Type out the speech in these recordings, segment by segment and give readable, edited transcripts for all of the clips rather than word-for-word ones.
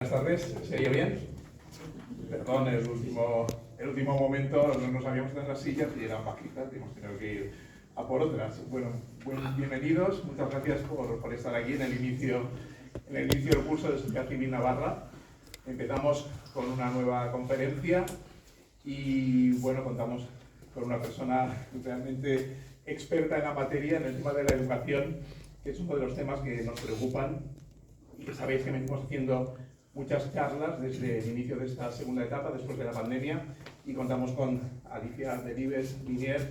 Buenas tardes, ¿se oye bien? Perdón, el último momento no nos habíamos dado las sillas y eran bajitas y hemos tenido que ir a por otras. Bueno, bienvenidos, muchas gracias por estar aquí en el inicio del curso de Sociedad Civil Navarra. Empezamos con una nueva conferencia y bueno, contamos con una persona realmente experta en la materia, en el tema de la educación, que es uno de los temas que nos preocupan y que sabéis que venimos haciendo muchas charlas desde el inicio de esta segunda etapa, después de la pandemia, y contamos con Alicia Delibes-Liniers,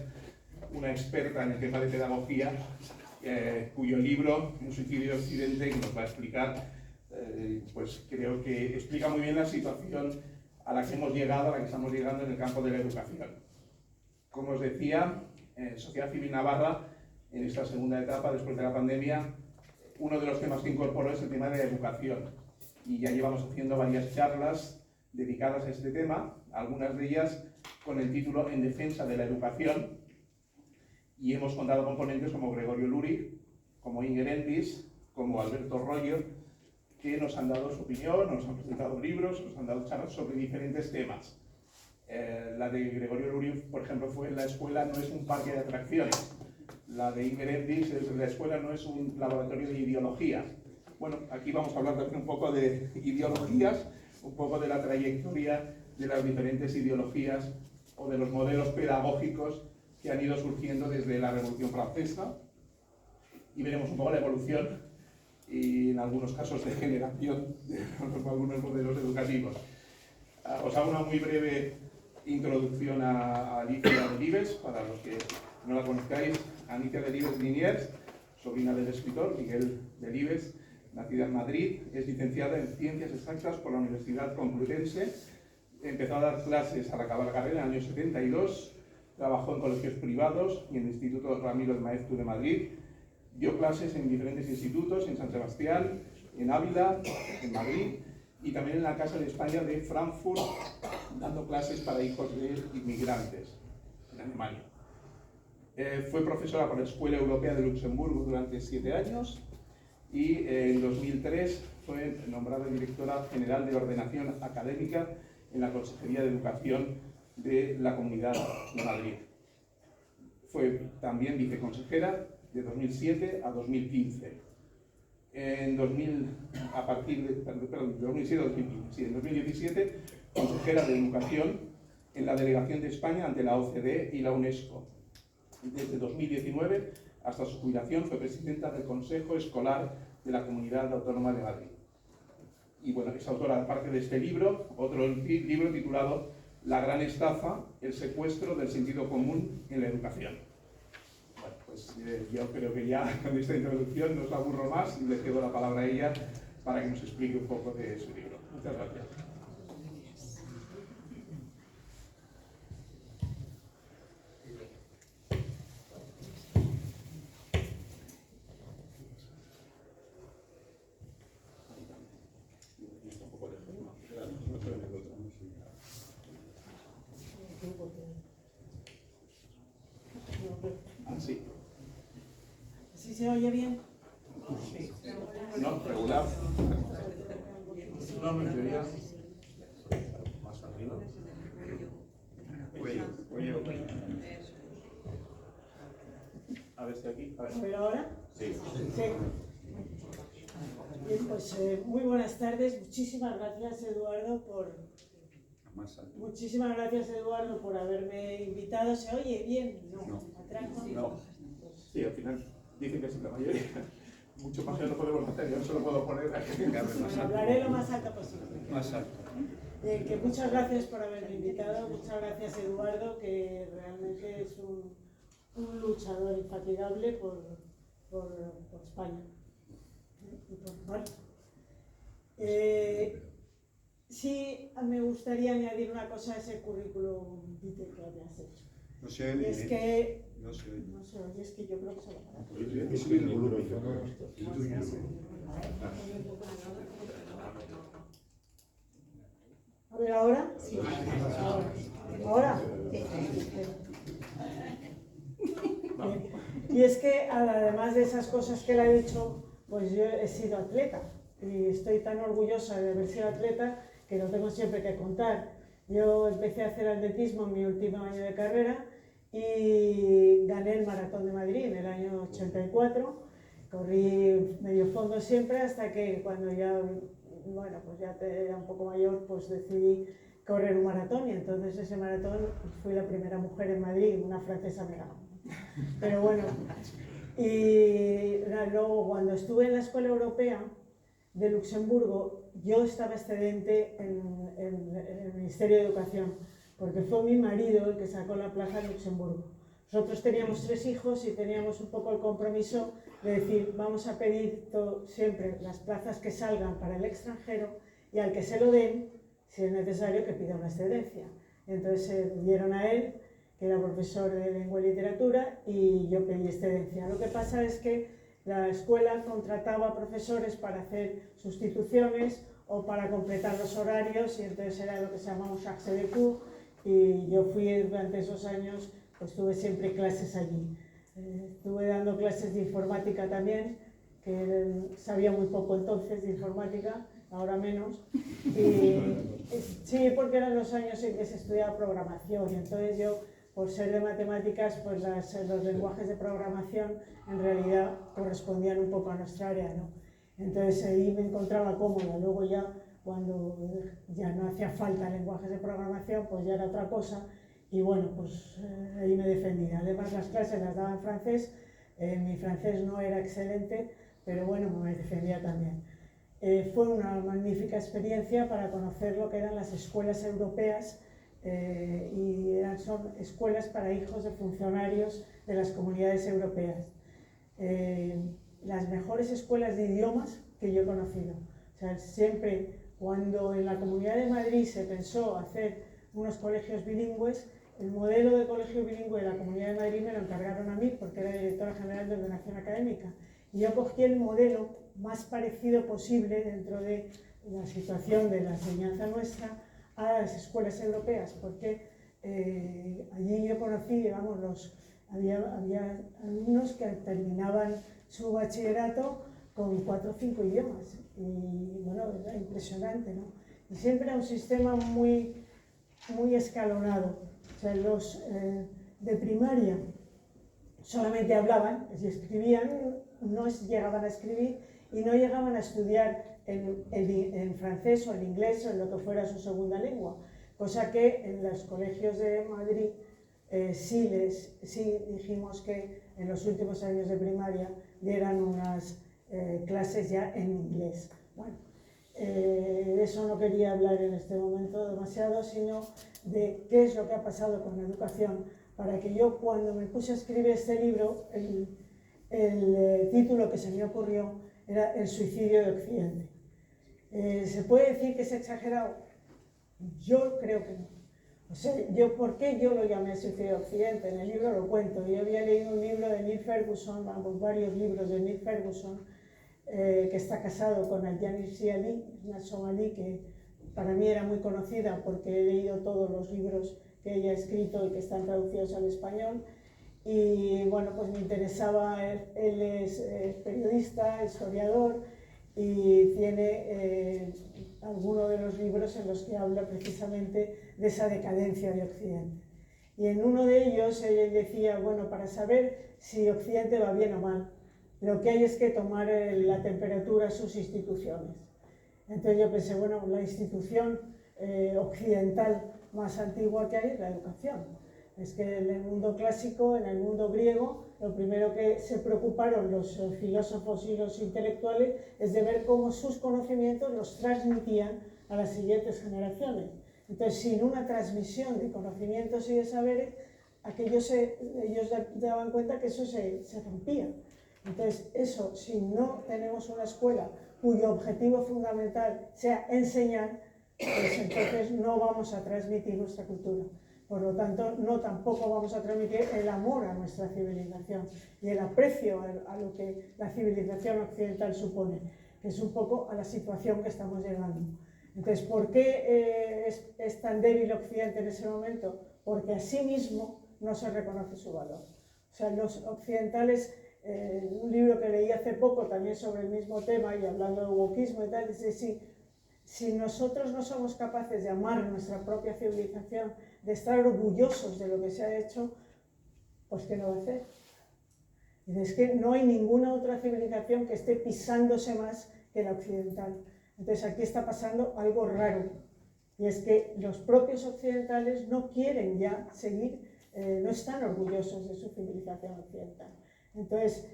una experta en el tema de pedagogía, cuyo libro, Un suicidio en Occidente, que nos va a explicar, pues creo que explica muy bien la situación a la que hemos llegado, a la que estamos llegando en el campo de la educación. Como os decía, Sociedad Civil Navarra, en esta segunda etapa, después de la pandemia, uno de los temas que incorporó es el tema de la educación. Y ya llevamos haciendo varias charlas dedicadas a este tema, algunas de ellas con el título En defensa de la educación, y hemos contado con ponentes como Gregorio Luri, como Inger Endis, como Alberto Royo, que nos han dado su opinión, nos han presentado libros, nos han dado charlas sobre diferentes temas. La de Gregorio Luri, por ejemplo, fue La escuela no es un parque de atracciones. La de Inger Endis es La escuela no es un laboratorio de ideologías. Bueno, aquí vamos a hablar también un poco de ideologías, un poco de la trayectoria de las diferentes ideologías o de los modelos pedagógicos que han ido surgiendo desde la Revolución Francesa, y veremos un poco la evolución y en algunos casos de generación de algunos modelos educativos. Os hago una muy breve introducción a Alicia Delibes, para los que no la conozcáis. Alicia Delibes-Liniers, sobrina del escritor Miguel Delibes, nacida en Madrid, es licenciada en Ciencias Exactas por la Universidad Complutense. Empezó a dar clases al acabar la carrera en el año 72, trabajó en colegios privados y en el Instituto Ramiro de Maeztu de Madrid. Dio clases en diferentes institutos, en San Sebastián, en Ávila, en Madrid, y también en la Casa de España de Frankfurt, dando clases para hijos de inmigrantes en Alemania. Fue profesora por la Escuela Europea de Luxemburgo durante 7 años y en 2003 fue nombrada directora general de Ordenación Académica en la Consejería de Educación de la Comunidad de Madrid. Fue también viceconsejera de 2007 a 2015. En 2007 a 2015, sí, en 2017, consejera de Educación en la Delegación de España ante la OCDE y la UNESCO. Desde 2019 hasta su jubilación fue presidenta del Consejo Escolar de la Comunidad Autónoma de Madrid. Y bueno, es autora, aparte de este libro, otro libro titulado La gran estafa, el secuestro del sentido común en la educación. Bueno, pues yo creo que ya con esta introducción no os aburro más y le cedo la palabra a ella para que nos explique un poco de su libro. Muchas gracias. Sí. ¿Sí se oye bien? Sí. No, regular. No, me quería más arriba. Cuello. A ver si aquí. A ver. ¿Pero ahora? Sí. Sí. Bien, pues muy buenas tardes. Muchísimas gracias, Eduardo, por haberme invitado. ¿Se oye bien? No. No. Sí, al final dicen que sí, la mayoría. Mucho más no podemos hacer, yo solo puedo poner aquí. Hablaré lo más alto posible. Más alto. Que muchas gracias por haberme invitado. Muchas gracias, Eduardo, que realmente es un luchador infatigable por España. Y por Marta. Sí, me gustaría añadir una cosa a ese currículum vitae que habías hecho. No se oye. Y es que No se oye. no se oye, es que yo creo que se va a parar. Sube el volumen. A ver, ¿ahora? Sí. ¿Ahora? Y es que además de esas cosas que él ha dicho, pues yo he sido atleta. y estoy tan orgullosa de haber sido atleta que lo tengo siempre que contar. Yo empecé a hacer atletismo en mi último año de carrera y gané el Maratón de Madrid en el año 84. Corrí medio fondo siempre hasta que cuando ya, bueno, pues ya era un poco mayor, pues decidí correr un maratón y entonces ese maratón fui la primera mujer en Madrid, una francesa me ganó. Pero bueno, y luego cuando estuve en la Escuela Europea de Luxemburgo, yo estaba excedente en el Ministerio de Educación, porque fue mi marido el que sacó la plaza en Luxemburgo. Nosotros teníamos 3 hijos y teníamos un poco el compromiso de decir, vamos a pedir siempre las plazas que salgan para el extranjero y al que se lo den, si es necesario, que pida una excedencia. Entonces se dieron a él, que era profesor de lengua y literatura, y yo pedí excedencia. Lo que pasa es que la escuela contrataba profesores para hacer sustituciones o para completar los horarios, y entonces era lo que se llamaba un charge de cours, y yo fui durante esos años, pues tuve siempre clases allí. Estuve dando clases de informática también, que sabía muy poco entonces de informática, ahora menos. Y, sí, porque eran los años en que se estudiaba programación, y entonces yo, por ser de matemáticas, pues los lenguajes de programación en realidad correspondían un poco a nuestra área, ¿no? Entonces ahí me encontraba cómoda. Luego ya, cuando ya no hacía falta lenguajes de programación, pues ya era otra cosa. Y bueno, pues ahí me defendía. Además las clases las daba en francés, mi francés no era excelente, pero bueno, me defendía también. Fue una magnífica experiencia para conocer lo que eran las escuelas europeas, y son escuelas para hijos de funcionarios de las comunidades europeas. Las mejores escuelas de idiomas que yo he conocido. O sea, siempre cuando en la Comunidad de Madrid se pensó hacer unos colegios bilingües, el modelo de colegio bilingüe de la Comunidad de Madrid me lo encargaron a mí porque era directora general de ordenación académica. Y yo cogí el modelo más parecido posible dentro de la situación de la enseñanza nuestra a las escuelas europeas, porque allí yo conocí, digamos, había alumnos que terminaban su bachillerato con 4 o 5 idiomas, y bueno, era impresionante, ¿no? Y siempre era un sistema muy escalonado. O sea, los de primaria solamente hablaban y escribían, no llegaban a escribir y no llegaban a estudiar en francés o en inglés o en lo que fuera su segunda lengua, cosa que en los colegios de Madrid sí dijimos que en los últimos años de primaria dieran unas clases ya en inglés. Bueno, de eso no quería hablar en este momento demasiado, sino de qué es lo que ha pasado con la educación, para que yo, cuando me puse a escribir este libro, el título que se me ocurrió era El suicidio de Occidente. ¿Se puede decir que es exagerado? Yo creo que no. O sea, ¿por qué yo lo llamé Suicidio de Occidente? En el libro lo cuento. Yo había leído un libro de Neil Ferguson, varios libros de Neil Ferguson, que está casado con Adjani Siali, una somalí que para mí era muy conocida porque he leído todos los libros que ella ha escrito y que están traducidos al español. Y bueno, pues me interesaba, él es periodista, historiador, y tiene algunos de los libros en los que habla precisamente de esa decadencia de Occidente. Y en uno de ellos él decía, bueno, para saber si Occidente va bien o mal, lo que hay es que tomar la temperatura a sus instituciones. Entonces yo pensé, bueno, la institución occidental más antigua que hay es la educación. Es que en el mundo clásico, en el mundo griego, lo primero que se preocuparon los filósofos y los intelectuales es de ver cómo sus conocimientos los transmitían a las siguientes generaciones. Entonces, sin una transmisión de conocimientos y de saberes, ellos daban cuenta que eso se rompía. Entonces, eso, si no tenemos una escuela cuyo objetivo fundamental sea enseñar, pues entonces no vamos a transmitir nuestra cultura. Por lo tanto, tampoco vamos a transmitir el amor a nuestra civilización y el aprecio a lo que la civilización occidental supone, que es un poco a la situación que estamos llegando. Entonces, ¿por qué es tan débil Occidente en ese momento? Porque a sí mismo no se reconoce su valor. O sea, los occidentales un libro que leí hace poco también sobre el mismo tema y hablando de wokismo y tal, dice, si nosotros no somos capaces de amar nuestra propia civilización, de estar orgullosos de lo que se ha hecho, pues ¿qué lo va a hacer? Y es que no hay ninguna otra civilización que esté pisándose más que la occidental. Entonces aquí está pasando algo raro, y es que los propios occidentales no quieren ya seguir, no están orgullosos de su civilización occidental. Entonces,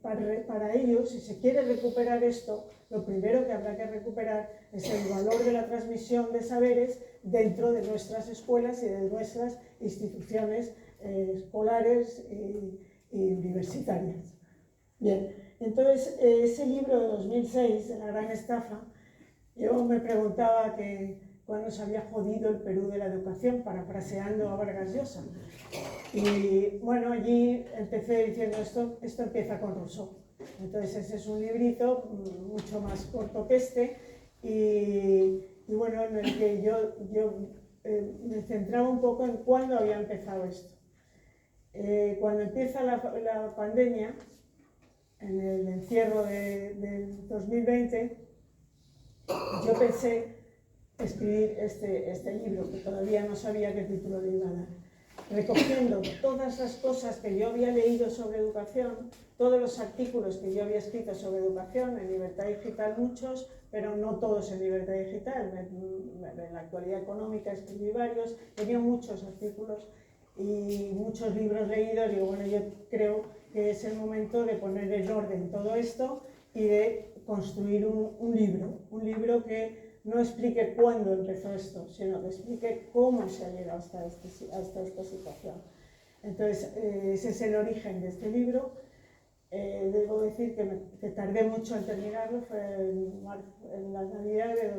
para ellos, si se quiere recuperar esto, lo primero que habrá que recuperar es el valor de la transmisión de saberes dentro de nuestras escuelas y de nuestras instituciones escolares y universitarias. Bien, entonces ese libro de 2006, La gran estafa, yo me preguntaba cuándo se había jodido el Perú de la educación, parafraseando a Vargas Llosa. Y bueno, allí empecé diciendo esto empieza con Rousseau. Entonces ese es un librito mucho más corto que este y bueno, en el que yo me centraba un poco en cuándo había empezado esto. Cuando empieza la pandemia, en el encierro del 2020, yo pensé escribir este libro, que todavía no sabía qué título le iba a dar, recogiendo todas las cosas que yo había leído sobre educación, todos los artículos que yo había escrito sobre educación, en Libertad Digital muchos, pero no todos en Libertad Digital. En la Actualidad Económica escribí varios, tenía muchos artículos y muchos libros leídos. Digo, bueno, yo creo que es el momento de poner en orden todo esto y de construir un libro que no explique cuándo empezó esto, sino que explique cómo se ha llegado hasta esta situación. Entonces, ese es el origen de este libro. Debo decir que tardé mucho en terminarlo, fue en la Navidad de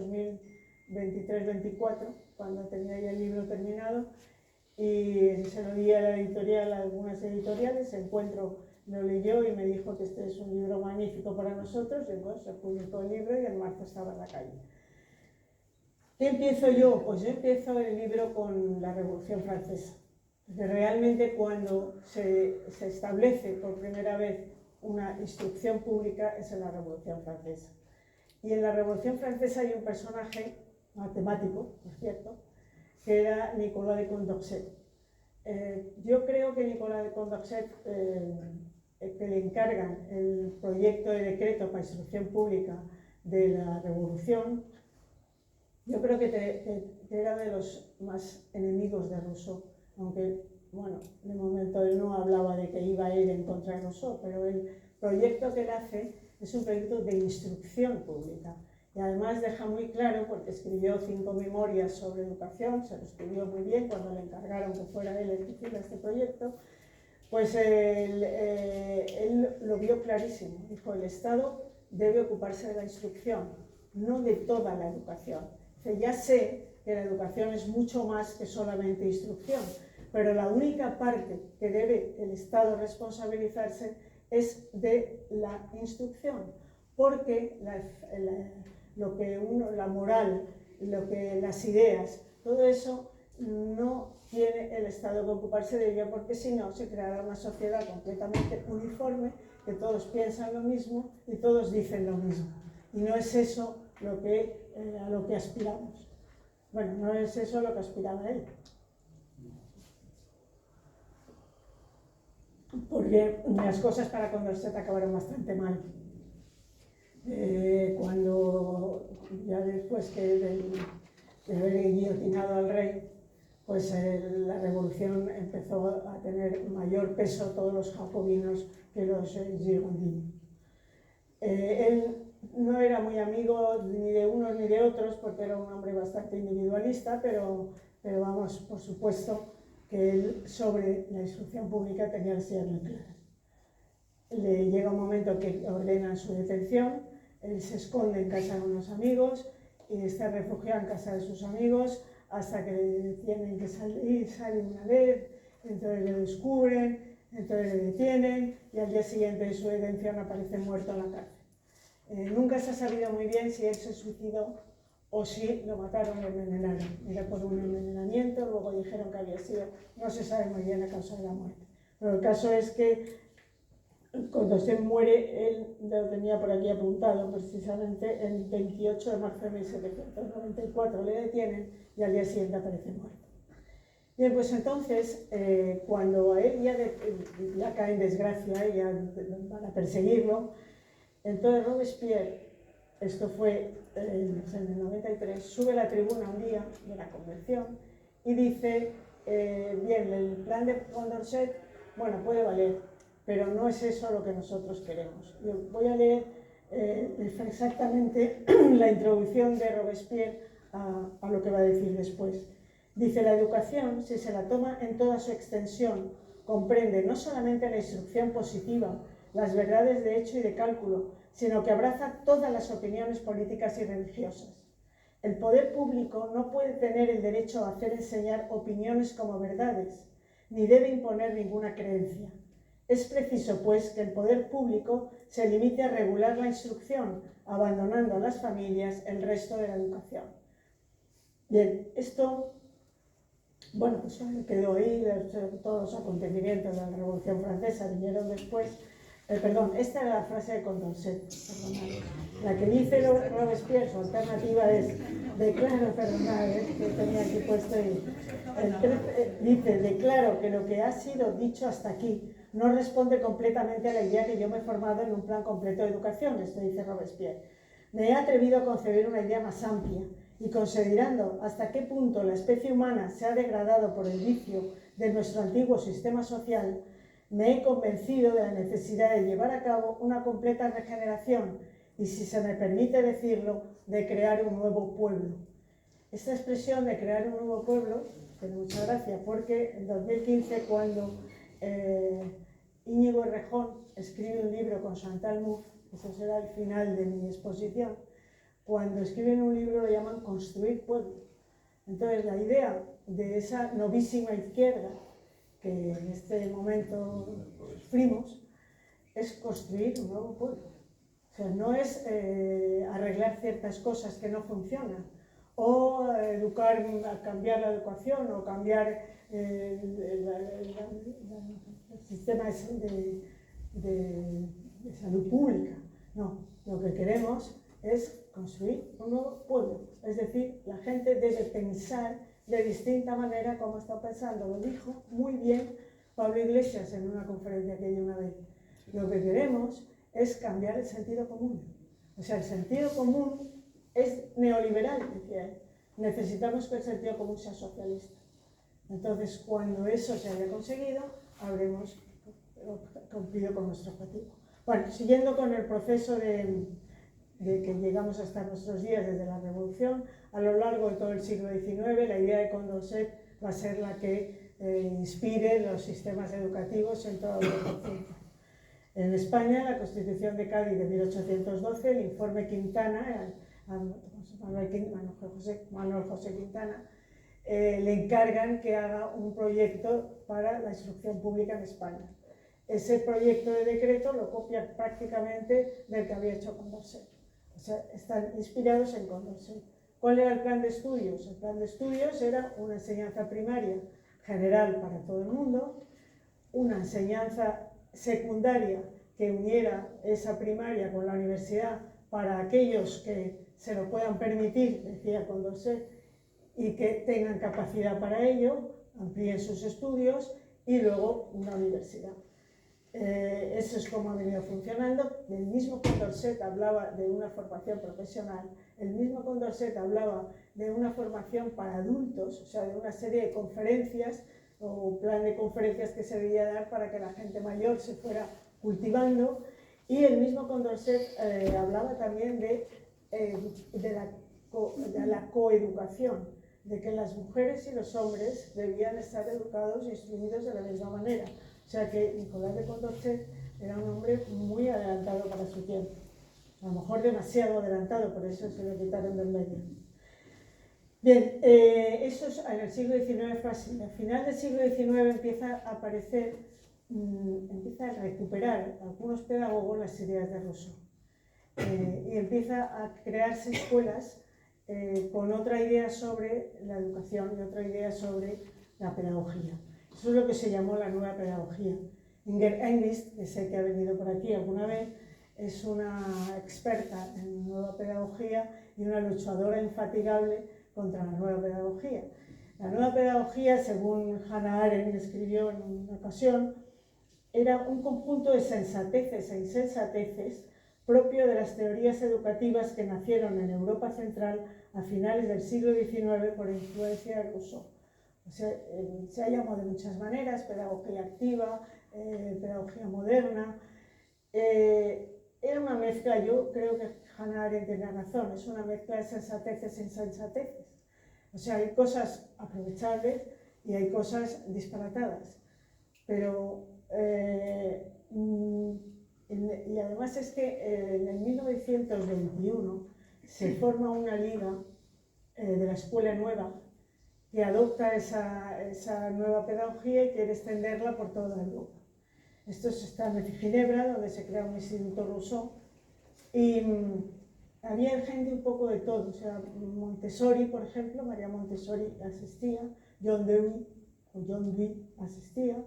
2023-24, cuando tenía ya el libro terminado, y se lo di a la editorial, a algunas editoriales. Encuentro lo leyó y me dijo que este es un libro magnífico para nosotros, y bueno, se publicó el libro y en marzo estaba en la calle. ¿Qué empiezo yo? Pues yo empiezo el libro con la Revolución Francesa. Porque realmente cuando se establece por primera vez una instrucción pública es en la Revolución Francesa. Y en la Revolución Francesa hay un personaje matemático, por cierto, que era Nicolas de Condorcet. Yo creo que Nicolas de Condorcet, que le encargan el proyecto de decreto para instrucción pública de la Revolución, yo creo que era de los más enemigos de Rousseau, aunque, bueno, de momento él no hablaba de que iba a ir en contra de Rousseau, pero el proyecto que él hace es un proyecto de instrucción pública. Y además deja muy claro, porque escribió 5 memorias sobre educación, se lo escribió muy bien cuando le encargaron que fuera él el que hiciera este proyecto, pues él lo vio clarísimo. Dijo, el Estado debe ocuparse de la instrucción, no de toda la educación. Dice, ya sé que la educación es mucho más que solamente instrucción, pero la única parte que debe el Estado responsabilizarse es de la instrucción, porque la moral, las ideas, todo eso no tiene el Estado que ocuparse de ello, porque si no se creará una sociedad completamente uniforme, que todos piensan lo mismo y todos dicen lo mismo. Y no es eso a lo que aspiramos. Bueno, no es eso a lo que aspiraba él. Porque las cosas para Condorcet acabaron bastante mal. Cuando ya después de haber guillotinado al rey, pues la revolución empezó a tener mayor peso todos los jacobinos que los girondinos. Él no era muy amigo ni de unos ni de otros, porque era un hombre bastante individualista, pero vamos, por supuesto que él sobre la instrucción pública tenía las ideas muy claras. Le llega un momento que ordenan su detención, él se esconde en casa de unos amigos y está refugiado en casa de sus amigos hasta que tienen que salir, salen una vez, entonces le descubren, entonces le detienen y al día siguiente de su detención aparece muerto en la cárcel. Nunca se ha sabido muy bien si él se suicidó o si lo mataron y envenenaron. Era por un envenenamiento, luego dijeron que había sido, no se sabe muy bien la causa de la muerte. Pero el caso es que Condorcet muere, él lo tenía por aquí apuntado precisamente, el 28 de marzo de 1794, le detienen y al día siguiente aparece muerto. Bien, pues entonces, cuando a él ya cae en desgracia y ya van a perseguirlo, entonces Robespierre, esto fue en el 93, sube a la tribuna un día de la convención y dice, bien, el plan de Condorcet, bueno, puede valer, pero no es eso lo que nosotros queremos. Yo voy a leer exactamente la introducción de Robespierre a lo que va a decir después. Dice, la educación, si se la toma en toda su extensión, comprende no solamente la instrucción positiva, las verdades de hecho y de cálculo, sino que abraza todas las opiniones políticas y religiosas. El poder público no puede tener el derecho a hacer enseñar opiniones como verdades, ni debe imponer ninguna creencia. Es preciso, pues, que el poder público se limite a regular la instrucción, abandonando a las familias el resto de la educación. Bien, esto, bueno, pues quedó ahí, todos los acontecimientos de la Revolución Francesa vinieron después. Esta era la frase de Condorcet, la que dice Robespierre, su alternativa es, declaro, que tenía aquí puesto ahí, dice, declaro que lo que ha sido dicho hasta aquí no responde completamente a la idea que yo me he formado en un plan completo de educación, esto dice Robespierre. Me he atrevido a concebir una idea más amplia y considerando hasta qué punto la especie humana se ha degradado por el vicio de nuestro antiguo sistema social, me he convencido de la necesidad de llevar a cabo una completa regeneración y, si se me permite decirlo, de crear un nuevo pueblo. Esta expresión de crear un nuevo pueblo tiene mucha gracia porque en 2015, cuando Íñigo Errejón escribe un libro con Chantal Mouffe, eso será el final de mi exposición, cuando escriben un libro lo llaman Construir Pueblo. Entonces la idea de esa novísima izquierda que en este momento sufrimos es construir un nuevo pueblo. O sea, no es arreglar ciertas cosas que no funcionan o cambiar la educación o cambiar el sistema de salud pública. No, lo que queremos es construir un nuevo pueblo. Es decir, la gente debe pensar de distinta manera como está pensando. Lo dijo muy bien Pablo Iglesias en una conferencia que dio una vez. Lo que queremos es cambiar el sentido común. O sea, el sentido común es neoliberal, decía él. Necesitamos que el sentido común sea socialista. Entonces, cuando eso se haya conseguido, habremos cumplido con nuestro objetivo. Bueno, siguiendo con el proceso de que llegamos hasta nuestros días desde la Revolución, a lo largo de todo el siglo XIX, la idea de Condorcet va a ser la que inspire los sistemas educativos en toda Europa occidental. En España, la Constitución de Cádiz de 1812, el informe Quintana, Manuel José Quintana, le encargan que haga un proyecto para la instrucción pública en España. Ese proyecto de decreto lo copia prácticamente del que había hecho Condorcet. O sea, están inspirados en Condorcet. ¿Cuál era el plan de estudios? El plan de estudios era una enseñanza primaria general para todo el mundo, una enseñanza secundaria que uniera esa primaria con la universidad para aquellos que se lo puedan permitir, decía Condorcet, y que tengan capacidad para ello, amplíen sus estudios, y luego una universidad. Eso es como ha venido funcionando. El mismo Condorcet hablaba de una formación profesional, el mismo Condorcet hablaba de una formación para adultos, o sea, de una serie de conferencias o plan de conferencias que se debía dar para que la gente mayor se fuera cultivando, y el mismo Condorcet hablaba también de la coeducación, de que las mujeres y los hombres debían estar educados e instruidos de la misma manera. O sea que Nicolás de Condorcet era un hombre muy adelantado para su tiempo, a lo mejor demasiado adelantado, por eso se lo quitaron del medio. Bien, eso es en el siglo XIX fue así. Al final del siglo XIX empieza a aparecer, empieza a recuperar algunos pedagogos las ideas de Rousseau y empieza a crearse escuelas con otra idea sobre la educación y otra idea sobre la pedagogía. Eso es lo que se llamó la nueva pedagogía. Inger Engst, que sé que ha venido por aquí alguna vez, es una experta en nueva pedagogía y una luchadora infatigable contra la nueva pedagogía. La nueva pedagogía, según Hannah Arendt escribió en una ocasión, era un conjunto de sensateces e insensateces propio de las teorías educativas que nacieron en Europa Central a finales del siglo XIX por influencia de Rousseau. O sea, se ha llamado de muchas maneras: pedagogía activa, pedagogía moderna. Era una mezcla, yo creo que Hannah Arendt tiene razón, es una mezcla de sensateces e insensateces. O sea, hay cosas aprovechables y hay cosas disparatadas. Pero, y además es que en el 1921 se forma una liga de la Escuela Nueva que adopta esa nueva pedagogía y quiere extenderla por toda Europa. Esto está en Ginebra, donde se crea un instituto Rousseau, y había gente un poco de todo. O sea, Montessori, por ejemplo, María Montessori asistía, John Dewey asistía,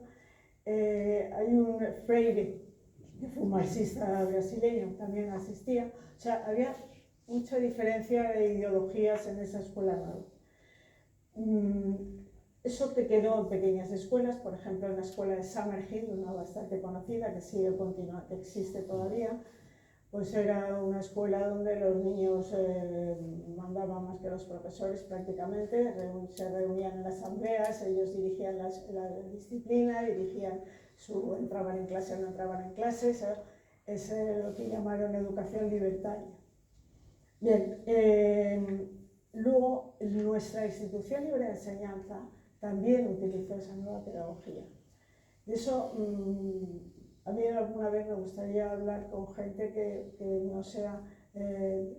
hay un Freire, que fue un marxista brasileño, también asistía. O sea, había mucha diferencia de ideologías en esa escuela nueva. Eso que quedó en pequeñas escuelas, por ejemplo en la escuela de Summerhill, una bastante conocida que sigue que existe todavía, pues era una escuela donde los niños mandaban más que los profesores prácticamente, se reunían en las asambleas, ellos dirigían la disciplina, entraban en clase o no entraban en clase, es lo que llamaron educación libertaria. Bien, luego nuestra institución libre de enseñanza también utilizó esa nueva pedagogía. De eso, a mí alguna vez me gustaría hablar con gente que no sea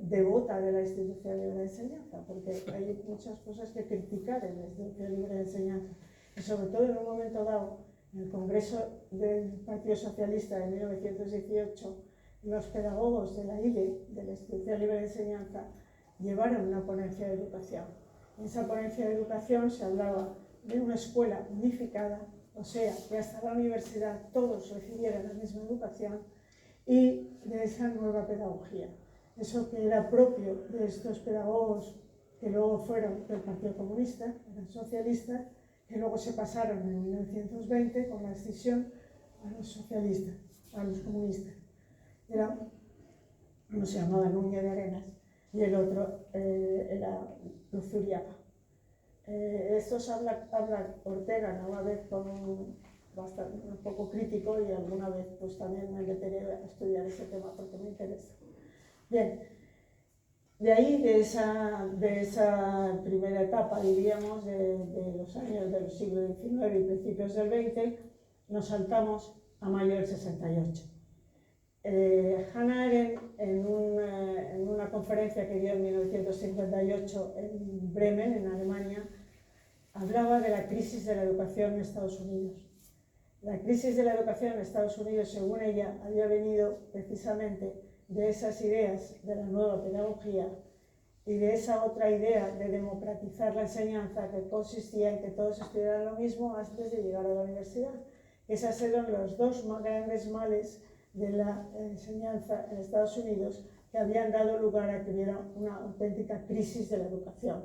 devota de la institución libre de enseñanza, porque hay muchas cosas que criticar en la institución libre de enseñanza. Y sobre todo en un momento dado, en el Congreso del Partido Socialista de 1918, los pedagogos de la ILE, de la Institución Libre de Enseñanza, llevaron una ponencia de educación. En esa ponencia de educación se hablaba de una escuela unificada, o sea, que hasta la universidad todos recibieran la misma educación, y de esa nueva pedagogía. Eso que era propio de estos pedagogos que luego fueron del Partido Comunista, eran socialistas, que luego se pasaron en 1920 con la escisión a los socialistas, a los comunistas. Uno se llamaba Núñez de Arenas y el otro era Luzuriaga. Estos habla Ortega, una vez con un poco crítico, y alguna vez pues también me meteré a estudiar ese tema porque me interesa. Bien, de ahí, de esa primera etapa, diríamos, de los años del siglo XIX y principios del XX, nos saltamos a mayo del 68. Hannah Arendt, en una conferencia que dio en 1958 en Bremen, en Alemania, hablaba de la crisis de la educación en Estados Unidos. La crisis de la educación en Estados Unidos, según ella, había venido precisamente de esas ideas de la nueva pedagogía y de esa otra idea de democratizar la enseñanza, que consistía en que todos estudiaran lo mismo antes de llegar a la universidad. Esos eran los dos más grandes males de la enseñanza en Estados Unidos, que habían dado lugar a que hubiera una auténtica crisis de la educación.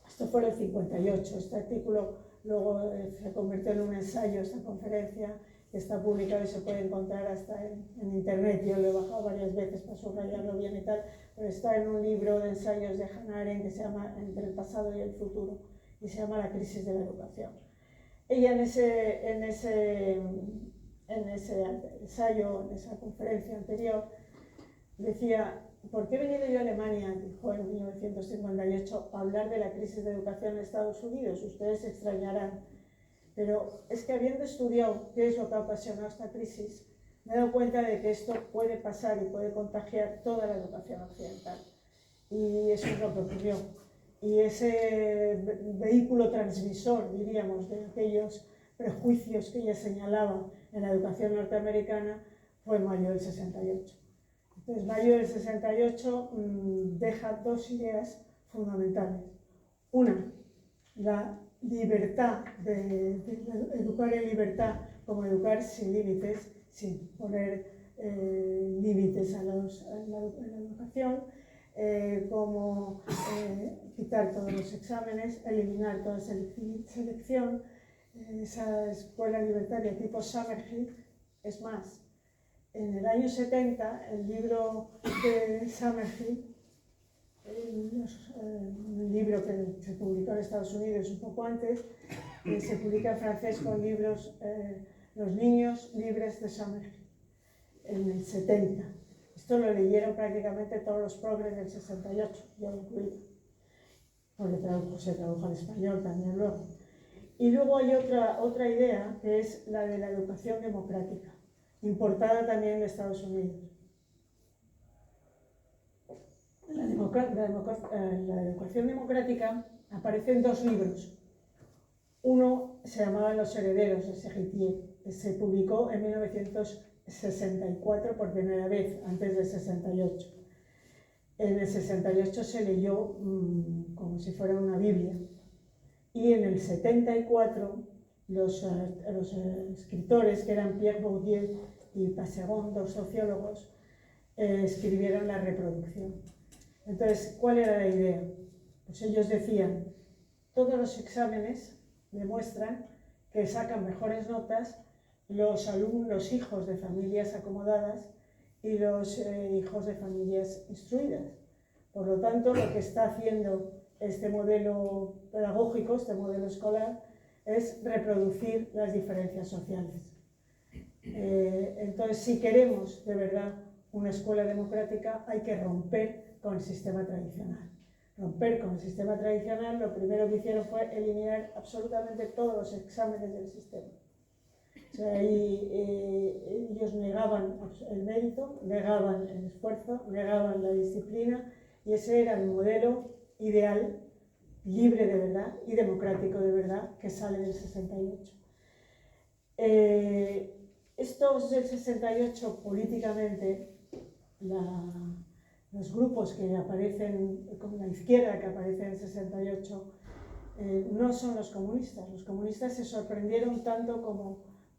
Esto fue en el 58. Este artículo luego se convirtió en un ensayo, esta conferencia, que está publicado y se puede encontrar hasta en internet. Yo lo he bajado varias veces para subrayarlo bien y tal, pero está en un libro de ensayos de Hannah Arendt que se llama Entre el pasado y el futuro, y se llama La crisis de la educación. Ella en ese ensayo, en esa conferencia anterior, decía: ¿por qué he venido yo a Alemania, dijo en 1958, a hablar de la crisis de educación en Estados Unidos? Ustedes se extrañarán, pero es que habiendo estudiado qué es lo que ha ocasionado esta crisis, me he dado cuenta de que esto puede pasar y puede contagiar toda la educación occidental. Y eso es lo que ocurrió. Y ese vehículo transmisor, diríamos, de aquellos prejuicios que ella señalaba en la educación norteamericana fue mayo del 68. Entonces, mayo del 68 deja dos ideas fundamentales. Una, la libertad, de educar en libertad, como educar sin límites, sin poner límites a la educación, como quitar todos los exámenes, eliminar toda selección, esa escuela libertaria tipo Summerhill. Es más, en el año 70, el libro de Summerhill, un libro que se publicó en Estados Unidos un poco antes, se publica en francés con libros Los niños libres de Summerhill, en el 70. Esto lo leyeron prácticamente todos los progres del 68, yo incluido, porque se tradujo al español también luego. Y luego hay otra idea, que es la de la educación democrática, importada también de Estados Unidos. La educación democrática aparece en dos libros. Uno se llamaba Los herederos de Seguitier, que se publicó en 1964 por primera vez, antes del 68. En el 68 se leyó como si fuera una Biblia. Y en el 74 los escritores, que eran Pierre Bourdieu y Passeron, dos sociólogos, escribieron la reproducción. Entonces, ¿cuál era la idea? Pues ellos decían, todos los exámenes demuestran que sacan mejores notas los hijos de familias acomodadas y los hijos de familias instruidas. Por lo tanto, lo que está haciendo este modelo pedagógico, este modelo escolar, es reproducir las diferencias sociales. Entonces, si queremos de verdad una escuela democrática, hay que romper con el sistema tradicional. Romper con el sistema tradicional, lo primero que hicieron fue eliminar absolutamente todos los exámenes del sistema. O sea, ellos negaban el mérito, negaban el esfuerzo, negaban la disciplina, y ese era el modelo ideal, libre de verdad y democrático de verdad, que sale del 68. Estos del 68 políticamente, los grupos que aparecen, como la izquierda que aparece en el 68, no son los comunistas. Los comunistas se sorprendieron tanto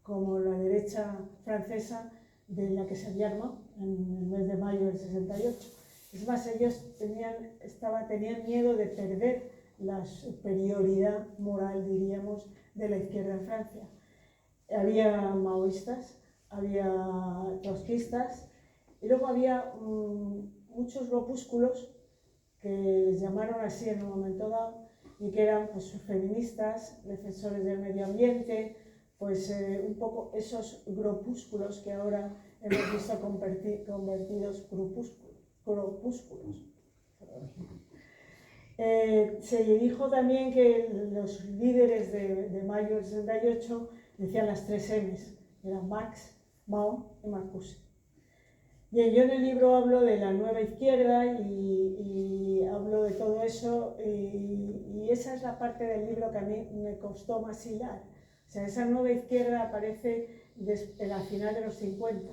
como la derecha francesa, de la que se había armado en el mes de mayo del 68. Es más, ellos tenían miedo de perder la superioridad moral, diríamos, de la izquierda en Francia. Había maoístas, había trotskistas, y luego había muchos grupúsculos que les llamaron así en un momento dado, y que eran pues, feministas, defensores del medio ambiente, pues un poco esos grupúsculos que ahora hemos visto convertidos grupúsculos. Se dijo también que los líderes de mayo del 68 decían las 3 M's, eran Marx, Mao y Marcuse. Bien, yo en el libro hablo de la nueva izquierda y hablo de todo eso, y esa es la parte del libro que a mí me costó más hilar. O sea, esa nueva izquierda aparece a final de los 50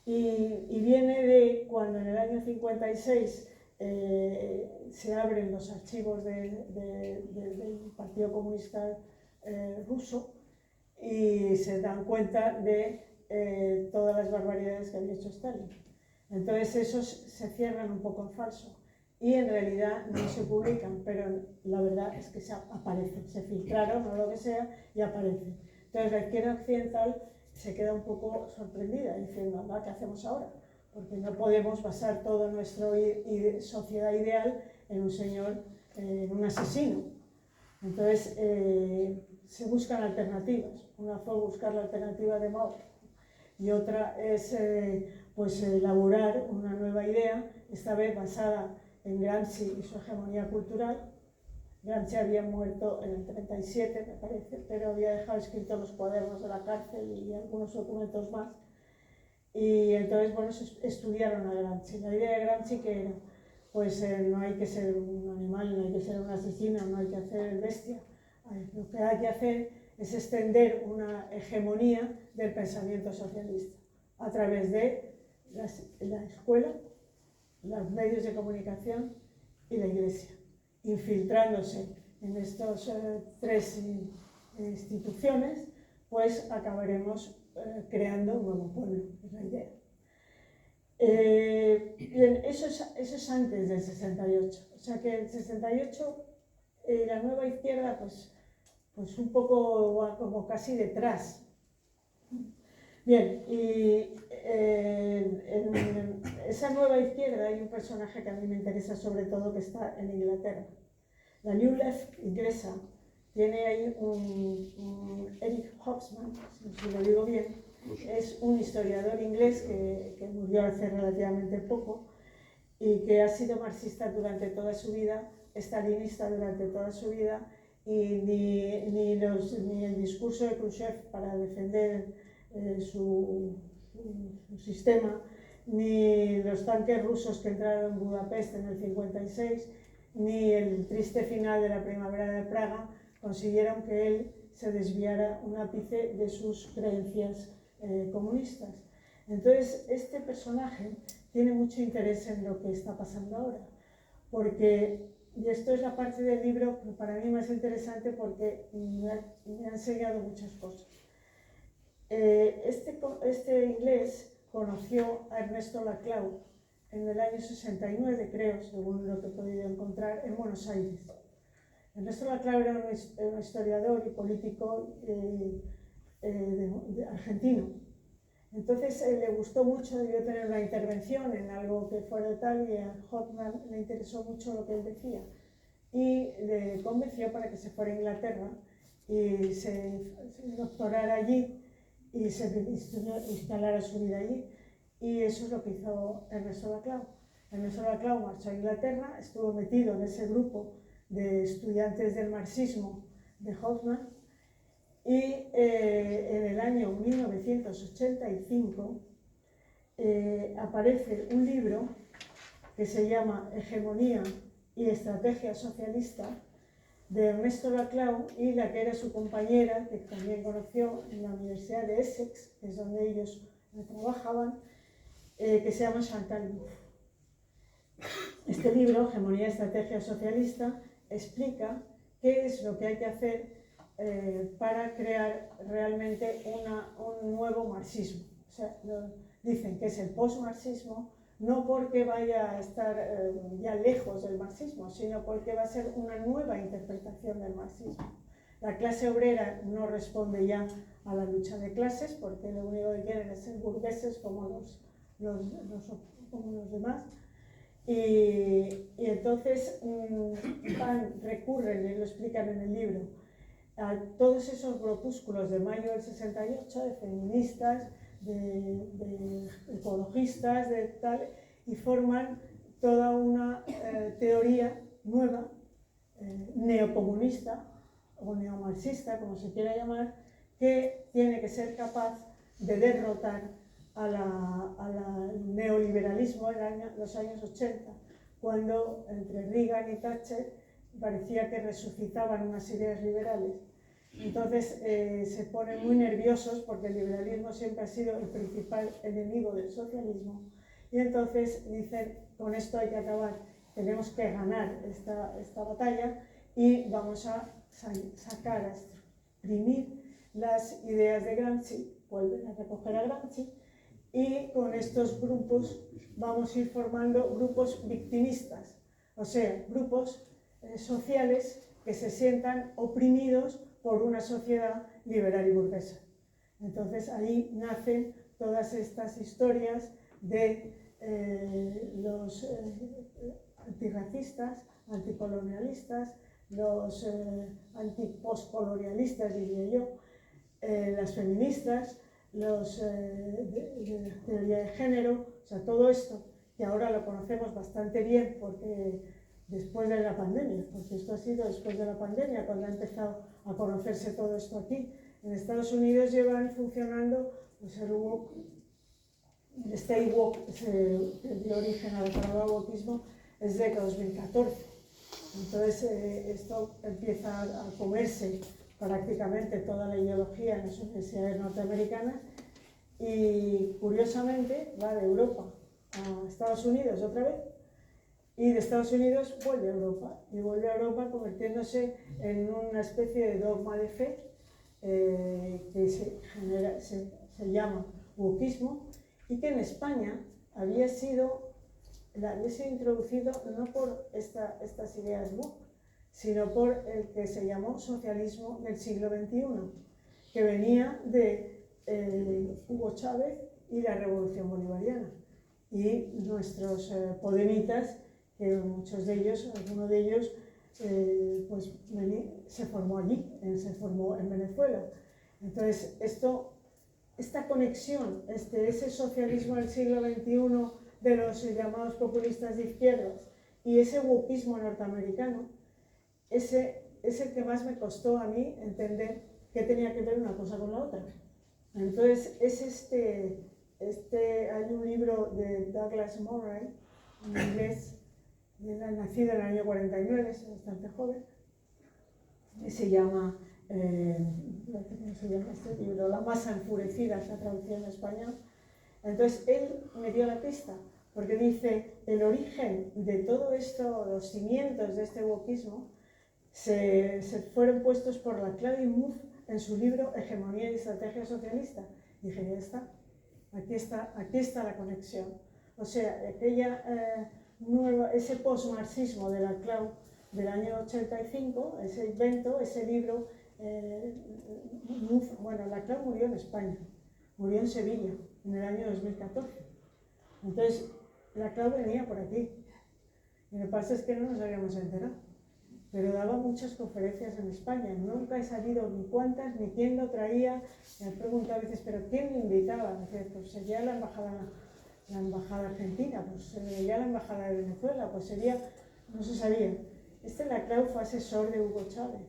y viene de cuando en el año 56 se abren los archivos del Partido Comunista Ruso y se dan cuenta de todas las barbaridades que había hecho Stalin. Entonces esos se cierran un poco en falso y en realidad no se publican, pero la verdad es que aparecen, se filtraron o lo que sea y aparecen. Entonces la izquierda occidental se queda un poco sorprendida diciendo, anda, ¿qué hacemos ahora? Porque no podemos basar toda nuestra sociedad ideal en un señor, en un asesino. Entonces se buscan alternativas. Una fue buscar la alternativa de Mao y otra es pues elaborar una nueva idea, esta vez basada en Gramsci y su hegemonía cultural. Gramsci había muerto en el 37, me parece, pero había dejado escritos los cuadernos de la cárcel y algunos documentos más. Y entonces, bueno, estudiaron a Gramsci. La idea de Gramsci que era, pues no hay que ser un animal, no hay que ser un asesino, no hay que hacer bestia. Lo que hay que hacer es extender una hegemonía del pensamiento socialista a través de la escuela, los medios de comunicación y la iglesia, infiltrándose en estas tres instituciones, pues acabaremos creando un nuevo pueblo, es la idea. Bien, eso es antes del 68, o sea que el 68 la nueva izquierda pues un poco va como casi detrás. Bien, y en esa nueva izquierda hay un personaje que a mí me interesa sobre todo, que está en Inglaterra. La New Left inglesa tiene ahí un Eric Hobsbawm, si lo digo bien, es un historiador inglés que murió hace relativamente poco y que ha sido marxista durante toda su vida, stalinista durante toda su vida, y ni el discurso de Khrushchev para defender su sistema, ni los tanques rusos que entraron en Budapest en el 56, ni el triste final de la primavera de Praga consiguieron que él se desviara un ápice de sus creencias comunistas. Entonces, este personaje tiene mucho interés en lo que está pasando ahora, porque, y esto es la parte del libro que para mí más interesante porque me ha enseñado muchas cosas. Este inglés conoció a Ernesto Laclau en el año 69, creo, según lo que he podido encontrar, en Buenos Aires. Ernesto Laclau era un historiador y político argentino. Entonces le gustó mucho, debió tener una intervención en algo que fuera tal, y a Hobsbawm le interesó mucho lo que él decía. Y le convenció para que se fuera a Inglaterra y se doctorara allí y se instalara su vida allí. Y eso es lo que hizo Ernesto Laclau. Ernesto Laclau marchó a Inglaterra, estuvo metido en ese grupo de estudiantes del marxismo de Hobsbawm, y en el año 1985 aparece un libro que se llama Hegemonía y Estrategia Socialista, de Ernesto Laclau y la que era su compañera, que también conoció en la Universidad de Essex, que es donde ellos trabajaban, que se llama Chantal Mouffe. Este libro, Hegemonía y Estrategia Socialista, explica qué es lo que hay que hacer para crear realmente un nuevo marxismo. O sea, dicen que es el post-marxismo, no porque vaya a estar ya lejos del marxismo, sino porque va a ser una nueva interpretación del marxismo. La clase obrera no responde ya a la lucha de clases, porque lo único que quieren es ser burgueses como los demás. Y entonces recurren, y lo explican en el libro, a todos esos grupúsculos de mayo del 68, de feministas, de ecologistas, de tal, y forman toda una teoría nueva, neocomunista o neomarxista, como se quiera llamar, que tiene que ser capaz de derrotar al neoliberalismo en los años 80, cuando entre Reagan y Thatcher parecía que resucitaban unas ideas liberales. Entonces se ponen muy nerviosos porque el liberalismo siempre ha sido el principal enemigo del socialismo, y entonces dicen, con esto hay que acabar, tenemos que ganar esta batalla y vamos a sacar, a exprimir las ideas de Gramsci, vuelven a recoger a Gramsci, y con estos grupos vamos a ir formando grupos victimistas, o sea, grupos sociales que se sientan oprimidos por una sociedad liberal y burguesa. Entonces ahí nacen todas estas historias de los antirracistas, anticolonialistas, los antipostcolonialistas, diría yo, las feministas, los de la teoría de género, o sea, todo esto que ahora lo conocemos bastante bien porque después de la pandemia, porque esto ha sido después de la pandemia cuando ha empezado a conocerse todo esto aquí. En Estados Unidos llevan funcionando pues, el woke, el stay woke, que dio origen a la palabra wokismo, es de 2014. Entonces esto empieza a comerse prácticamente toda la ideología en las universidades norteamericanas, y curiosamente va de Europa a Estados Unidos otra vez, y de Estados Unidos vuelve a Europa, y vuelve a Europa convirtiéndose en una especie de dogma de fe que se llama wokismo, y que en España había sido introducido no por estas ideas woke, sino por el que se llamó socialismo del siglo XXI, que venía de Hugo Chávez y la Revolución Bolivariana. Y nuestros podemitas, que muchos de ellos, alguno de ellos, pues se formó allí, se formó en Venezuela. Entonces, esta conexión, ese socialismo del siglo XXI de los llamados populistas de izquierdas y ese wokismo norteamericano, es el que más me costó a mí entender que tenía que ver una cosa con la otra. Entonces, hay un libro de Douglas Murray, en inglés, nacido en el año 49, es bastante joven, y se llama, ¿cómo se llama este libro? La masa enfurecida, es la traducción en español. Entonces, él me dio la pista, porque dice, el origen de todo esto, los cimientos de este wokismo, se fueron puestos por la Claudia Mouffe en su libro Hegemonía y Estrategia Socialista. Y dije, ya aquí está la conexión. O sea, ese post-marxismo de la Clau del año 85, ese invento, ese libro, la Clau murió en España, murió en Sevilla en el año 2014. Entonces, la Clau venía por aquí. Y lo que pasa es que no nos habíamos enterado. Pero daba muchas conferencias en España. Nunca he sabido ni cuántas, ni quién lo traía. Me pregunto a veces, ¿pero quién me invitaba? Me decía, pues sería la embajada argentina, pues sería la embajada de Venezuela, pues sería, no se sabía. Laclau fue asesor de Hugo Chávez.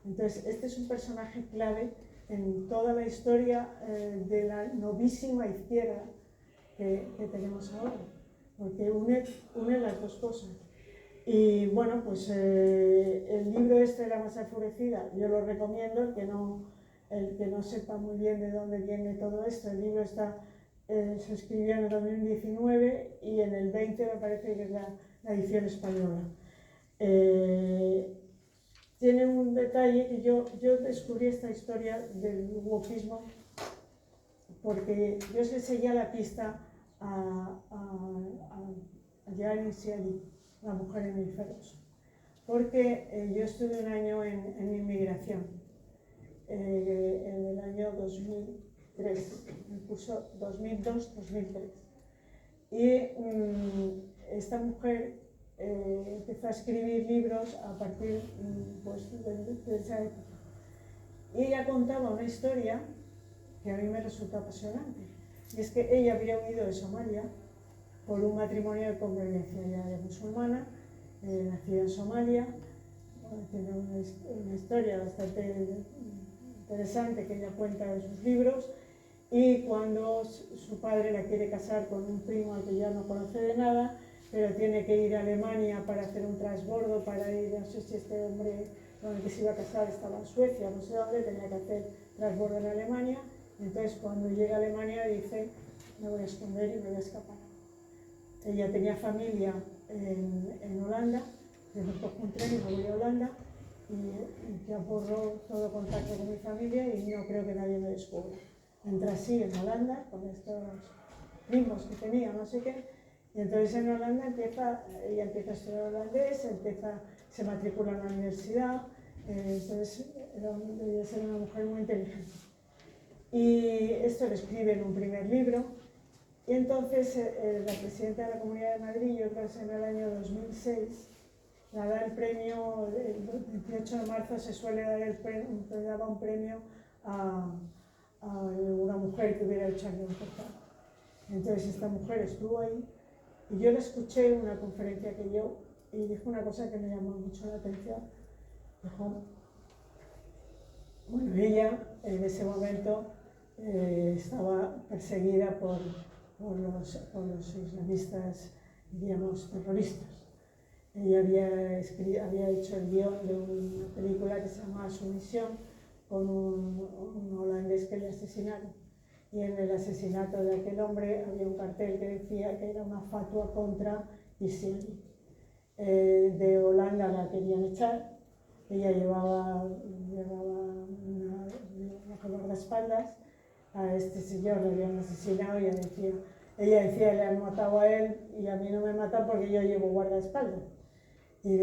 Entonces, este es un personaje clave en toda la historia de la novísima izquierda que tenemos ahora, porque une las dos cosas. Y bueno, pues el libro La masa enfurecida, yo lo recomiendo, el que no sepa muy bien de dónde viene todo esto. El libro se escribió en el 2019 y en el 20 me parece que es la edición española. Tiene un detalle que yo descubrí esta historia del wokismo porque yo le seguía la pista a Yael Siali, la mujer en el feroz, porque yo estuve un año en inmigración, en el año 2003, el curso 2002-2003, y esta mujer empezó a escribir libros a partir de esa época, y ella contaba una historia que a mí me resultó apasionante, y es que ella había huido de Somalia por un matrimonio de conveniencia. Ella era musulmana, nacida en Somalia, tiene una historia bastante interesante que ella cuenta en sus libros, y cuando su padre la quiere casar con un primo al que ya no conoce de nada, pero tiene que ir a Alemania para hacer un transbordo, para ir, no sé si este hombre con el que se iba a casar estaba en Suecia, no sé dónde, tenía que hacer transbordo en Alemania. Entonces, cuando llega a Alemania dice, me voy a esconder y me voy a escapar. Ella tenía familia en Holanda, yo me cojo un tren y me voy a Holanda y ya borro todo contacto con mi familia y no creo que nadie me descubra. Entra así en Holanda con estos primos que tenía, no sé qué, y entonces en Holanda ella empieza a estudiar holandés, se matricula en la universidad, entonces debía ser una mujer muy inteligente. Y esto lo escribe en un primer libro, y entonces la presidenta de la Comunidad de Madrid, yo creo que en el año 2006, la da el premio, el 28 de marzo se suele dar daba un premio a una mujer que hubiera hecho algo importante. Entonces esta mujer estuvo ahí, y yo la escuché en una conferencia y dijo una cosa que me llamó mucho la atención. Dijo, bueno, ella en ese momento estaba perseguida por los islamistas, digamos, terroristas. Ella había hecho el guión de una película que se llamaba Sumisión, con un holandés que le asesinaron. Y en el asesinato de aquel hombre había un cartel que decía que era una fatua contra Isieli. De Holanda la querían echar, ella llevaba una guardaespaldas, a este señor le habían asesinado y ella decía, le han matado a él y a mí no me matan porque yo llevo guardaespaldas. Y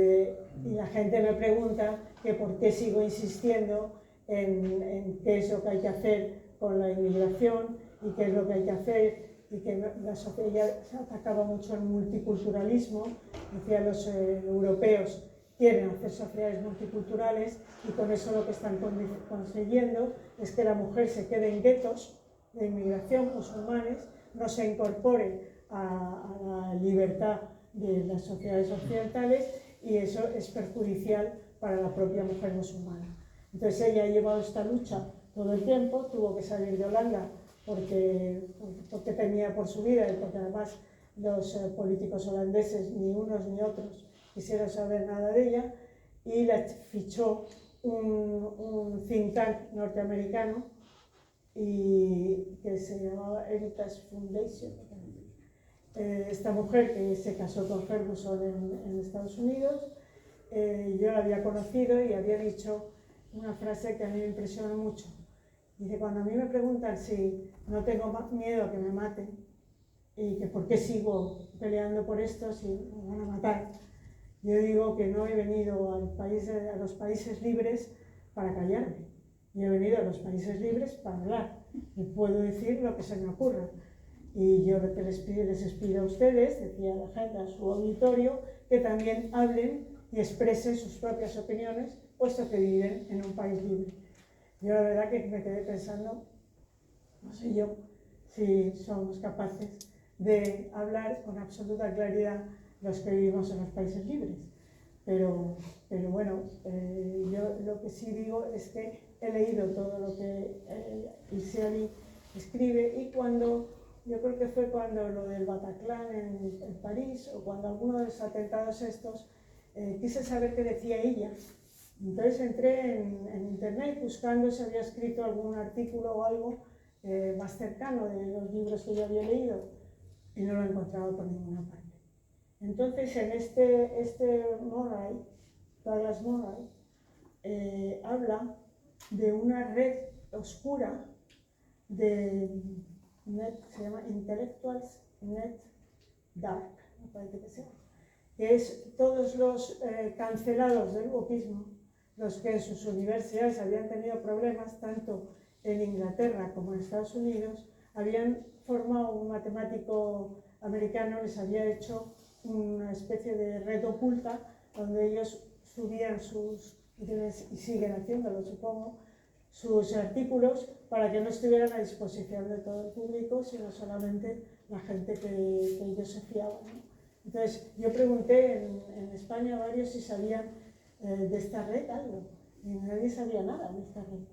la gente me pregunta que por qué sigo insistiendo en qué es lo que hay que hacer con la inmigración y qué es lo que hay que hacer, y que la sociedad se atacaba mucho el multiculturalismo, decía los europeos quieren hacer sociedades multiculturales y con eso lo que están consiguiendo es que la mujer se quede en guetos de inmigración musulmanes, no se incorpore a la libertad de las sociedades occidentales, y eso es perjudicial para la propia mujer musulmana. Entonces ella ha llevado esta lucha todo el tiempo, tuvo que salir de Holanda porque temía por su vida y porque además los políticos holandeses, ni unos ni otros, quisieron saber nada de ella, y la fichó un think tank norteamericano que se llamaba Heritage Foundation. Esta mujer que se casó con Ferguson en Estados Unidos, yo la había conocido y había dicho una frase que a mí me impresionó mucho. Dice, cuando a mí me preguntan si no tengo miedo a que me maten y que por qué sigo peleando por esto si me van a matar, yo digo que no he venido a los países libres para callarme. Yo he venido a los países libres para hablar y puedo decir lo que se me ocurra. Y yo lo que les pido a ustedes, decía la gente, a su auditorio, que también hablen y expresen sus propias opiniones, puesto que viven en un país libre. Yo la verdad que me quedé pensando, no sé yo, si somos capaces de hablar con absoluta claridad los que vivimos en los países libres. Pero bueno, yo lo que sí digo es que he leído todo lo que Isieli escribe, y yo creo que fue cuando lo del Bataclan en París, o cuando alguno de los atentados estos, quise saber qué decía ella. Entonces entré en internet buscando si había escrito algún artículo o algo más cercano de los libros que yo había leído, y no lo he encontrado por ninguna parte. Entonces en Murray, Douglas Murray, habla de una red oscura de se llama Intellectuals Net Dark, me parece que sea, que es todos los cancelados del wokismo, los que en sus universidades habían tenido problemas, tanto en Inglaterra como en Estados Unidos, habían formado un matemático americano, les había hecho una especie de red oculta donde ellos subían y siguen haciéndolo, supongo, sus artículos para que no estuvieran a disposición de todo el público, sino solamente la gente que ellos se fiaban, ¿no? Entonces, yo pregunté en España a varios si sabían de esta red algo, y nadie sabía nada de esta red.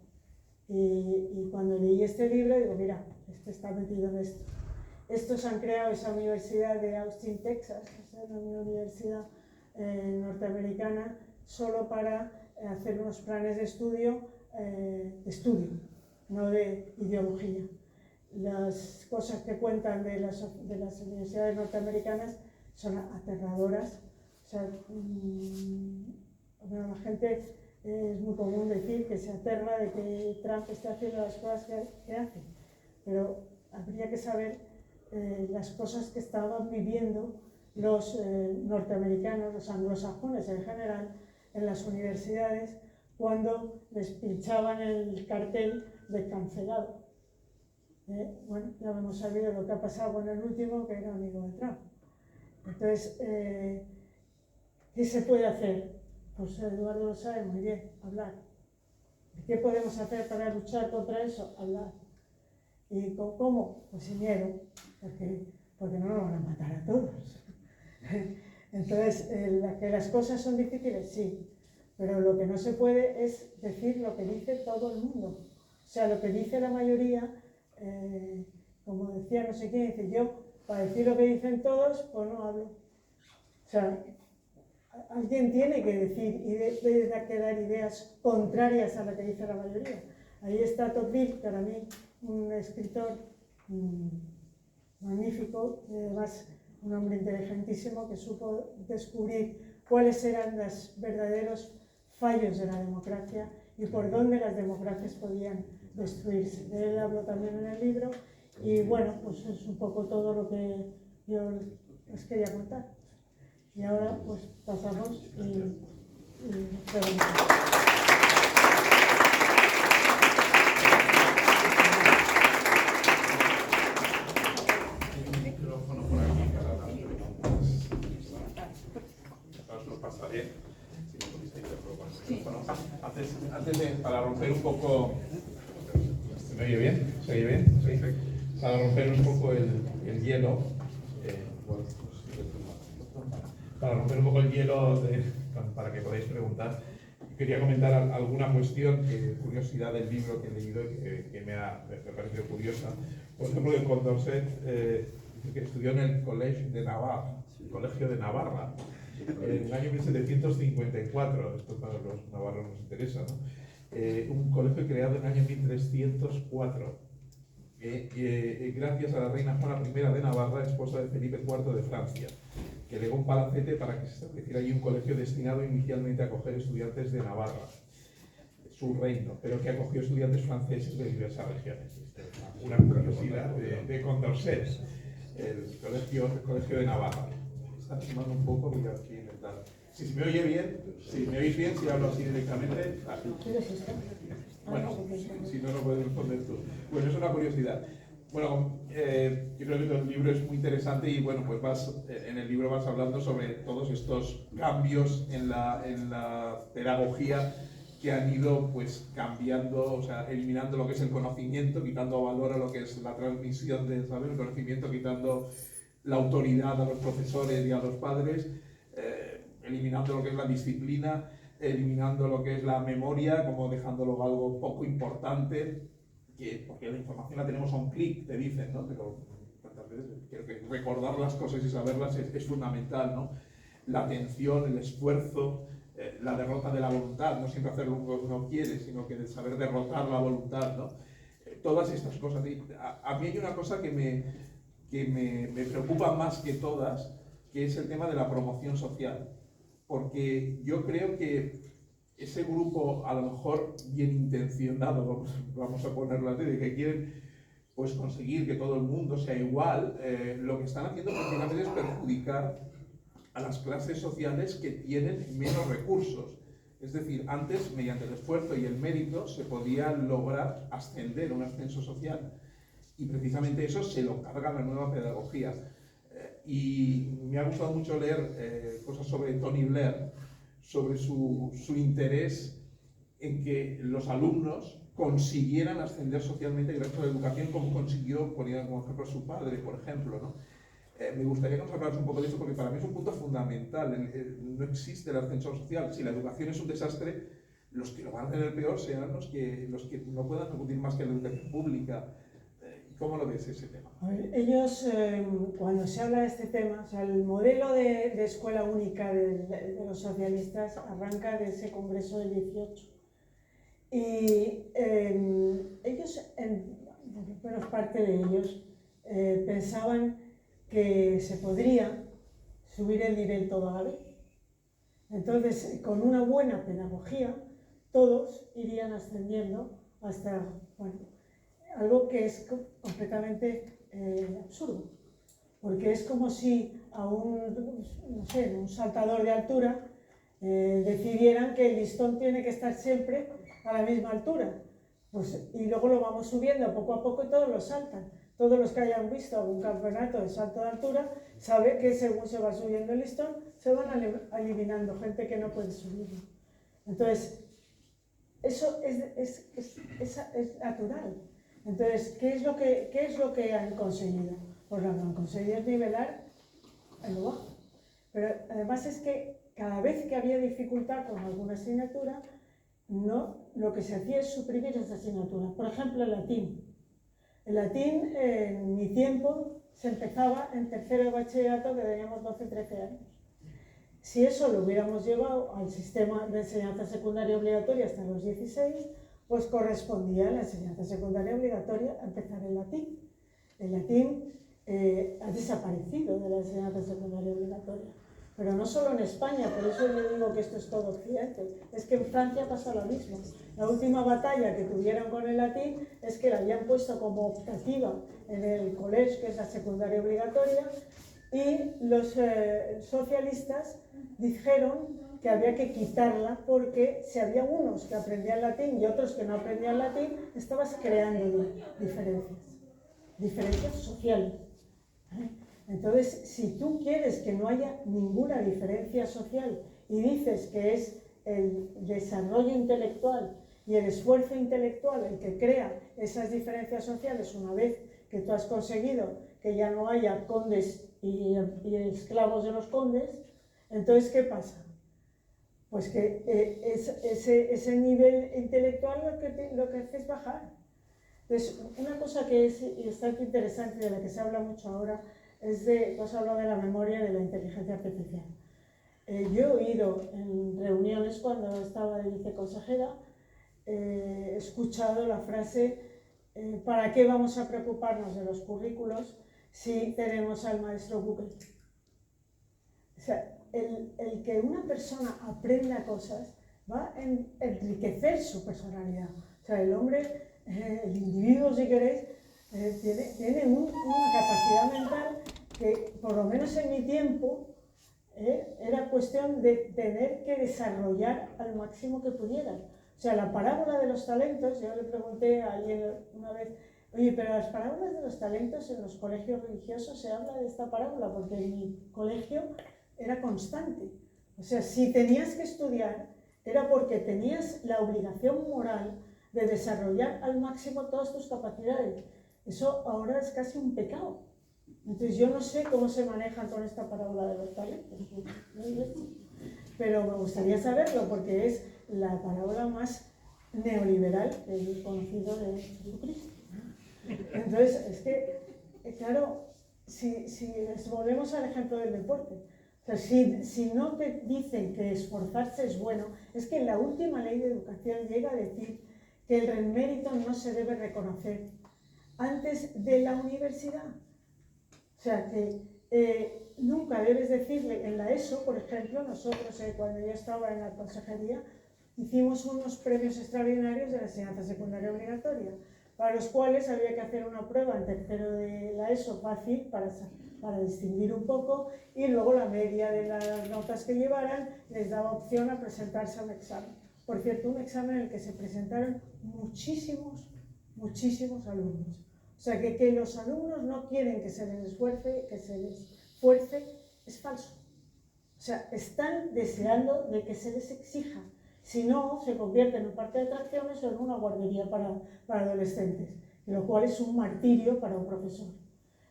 Y cuando leí este libro, digo, mira, este está metido en esto. Estos han creado esa universidad de Austin, Texas, una universidad norteamericana, solo para hacer unos planes de estudio, no de ideología. Las cosas que cuentan de las universidades norteamericanas son aterradoras. O sea, bueno, la gente es muy común decir que se aterra de que Trump esté haciendo las cosas que hace, pero habría que saber las cosas que estaban viviendo los norteamericanos, los anglosajones en general, en las universidades, cuando les pinchaban el cartel de cancelado. Bueno, ya hemos sabido lo que ha pasado con el último, que era amigo de Trump. Entonces, ¿qué se puede hacer? Pues Eduardo lo sabe muy bien, hablar. ¿Qué podemos hacer para luchar contra eso? Hablar. ¿Y cómo? Pues sin miedo, porque no nos van a matar a todos. Entonces, que las cosas son difíciles, sí, pero lo que no se puede es decir lo que dice todo el mundo. O sea, lo que dice la mayoría, como decía no sé quién, dice yo, para decir lo que dicen todos, pues no hablo. O sea, alguien tiene que decir y debe que dar ideas contrarias a lo que dice la mayoría. Ahí está Tocqueville, para mí un escritor magnífico, además un hombre inteligentísimo que supo descubrir cuáles eran los verdaderos fallos de la democracia y por dónde las democracias podían destruirse. De él hablo también en el libro y bueno, pues es un poco todo lo que yo les quería contar. Y ahora pues pasamos y preguntamos. Antes de, para romper un poco, ¿se me oye bien? ¿Se oye bien? Sí. Para romper un poco el hielo, para romper un poco el hielo, para que podáis preguntar, quería comentar alguna cuestión, curiosidad del libro que he leído y que me ha parecido curiosa. Por ejemplo, el Condorcet dice que estudió en el Colegio de Navarra, en el año 1754, esto para los navarros nos interesa, ¿no? Un colegio creado en el año 1304, gracias a la reina Juana I de Navarra, esposa de Felipe IV de Francia, que legó un palacete para que se estableciera allí un colegio destinado inicialmente a acoger estudiantes de Navarra, su reino, pero que acogió estudiantes franceses de diversas regiones. Una curiosidad de Condorcet, el colegio de Navarra. Está filmando un poco, voy a intentar. Si se me oye bien, si me oís bien, si hablo así directamente. Bueno, si no, no puedes responder tú. Bueno, es una curiosidad. Bueno, yo creo que el libro es muy interesante y bueno, pues en el libro vas hablando sobre todos estos cambios en la pedagogía que han ido pues cambiando, o sea, eliminando lo que es el conocimiento, quitando valor a lo que es la transmisión del saber, el conocimiento, quitando la autoridad a los profesores y a los padres, eliminando lo que es la disciplina, eliminando lo que es la memoria, como dejándolo algo poco importante, porque la información la tenemos a un clic, te dicen, ¿no? Pero tantas veces creo que recordar las cosas y saberlas es fundamental, ¿no? La atención, el esfuerzo, la derrota de la voluntad, no siempre hacer lo que uno quiere, sino que saber derrotar la voluntad, ¿no? Todas estas cosas. A mí hay una cosa que me preocupa más que todas, que es el tema de la promoción social, porque yo creo que ese grupo, a lo mejor bien intencionado, vamos a ponerlo así, de que quieren pues conseguir que todo el mundo sea igual, lo que están haciendo prácticamente es perjudicar a las clases sociales que tienen menos recursos. Es decir, antes, mediante el esfuerzo y el mérito, se podía lograr ascender, un ascenso social. Y precisamente eso se lo carga la nueva pedagogía. Y me ha gustado mucho leer cosas sobre Tony Blair, sobre su interés en que los alumnos consiguieran ascender socialmente gracias a la educación, como consiguió, poniendo como ejemplo a su padre, por ejemplo, ¿no? Me gustaría que nos hablaras un poco de eso, porque para mí es un punto fundamental. No existe el ascensor social. Si la educación es un desastre, los que lo van a tener peor serán los que no puedan acudir más que a la educación pública. ¿Cómo lo ves ese tema? A ver, ellos, cuando se habla de este tema, o sea, el modelo de escuela única de los socialistas arranca de ese congreso del 18. Y ellos, bueno, parte de ellos, pensaban que se podría subir el nivel todo a la vez. Entonces, con una buena pedagogía, todos irían ascendiendo hasta, bueno, algo que es completamente absurdo, porque es como si a un saltador de altura decidieran que el listón tiene que estar siempre a la misma altura, pues, y luego lo vamos subiendo poco a poco y todos lo saltan. Todos los que hayan visto algún campeonato de salto de altura saben que según se va subiendo el listón se van eliminando gente que no puede subirlo. Entonces, eso es natural. Entonces, ¿qué es lo que han conseguido? Pues lo que han conseguido es nivelar en lo bajo. Pero además es que cada vez que había dificultad con alguna asignatura, lo que se hacía es suprimir esa asignatura. Por ejemplo, el latín. El latín, en mi tiempo, se empezaba en tercero de bachillerato, que teníamos 12-13 años. Si eso lo hubiéramos llevado al sistema de enseñanza secundaria obligatoria hasta los 16, pues correspondía a la enseñanza secundaria obligatoria a empezar el latín. El latín ha desaparecido de la enseñanza secundaria obligatoria. Pero no solo en España, por eso yo digo que esto es todo Occidente, es que en Francia pasa lo mismo. La última batalla que tuvieron con el latín es que la habían puesto como optativa en el colegio, que es la secundaria obligatoria, y los socialistas dijeron que había que quitarla porque si había unos que aprendían latín y otros que no aprendían latín, estabas creando diferencias sociales. Entonces, si tú quieres que no haya ninguna diferencia social y dices que es el desarrollo intelectual y el esfuerzo intelectual el que crea esas diferencias sociales, una vez que tú has conseguido que ya no haya condes y esclavos de los condes, entonces, ¿qué pasa? Pues que ese nivel intelectual lo que hace es bajar. Entonces, una cosa que es bastante interesante, de la que se habla mucho ahora, pues habla de la memoria y de la inteligencia artificial. Yo he oído en reuniones cuando estaba de viceconsejera, he escuchado la frase ¿para qué vamos a preocuparnos de los currículos si tenemos al maestro Google? O sea, el que una persona aprenda cosas va a enriquecer su personalidad. O sea, el hombre, el individuo, si queréis, tiene una capacidad mental que, por lo menos en mi tiempo, era cuestión de tener que desarrollar al máximo que pudieran. O sea, la parábola de los talentos, yo le pregunté a alguien una vez, oye, pero las parábolas de los talentos en los colegios religiosos se habla de esta parábola, porque en mi colegio era constante. O sea, si tenías que estudiar, era porque tenías la obligación moral de desarrollar al máximo todas tus capacidades. Eso ahora es casi un pecado. Entonces yo no sé cómo se manejan con esta parábola de los talentos, pero me gustaría saberlo porque es la parábola más neoliberal que he conocido de Jesucristo. Entonces, es que, claro, si volvemos al ejemplo del deporte, o sea, si no te dicen que esforzarse es bueno, es que la última ley de educación llega a decir que el mérito no se debe reconocer antes de la universidad. O sea, que nunca debes decirle, en la ESO, por ejemplo, nosotros cuando yo estaba en la consejería, hicimos unos premios extraordinarios de la enseñanza secundaria obligatoria, para los cuales había que hacer una prueba en tercero de la ESO fácil para distinguir un poco, y luego la media de las notas que llevaran les daba opción a presentarse a un examen. Por cierto, un examen en el que se presentaron muchísimos alumnos. O sea, que los alumnos no quieren que se les esfuerce, es falso. O sea, están deseando de que se les exija. Si no, se convierte en un parque de atracciones o en una guardería para adolescentes, lo cual es un martirio para un profesor.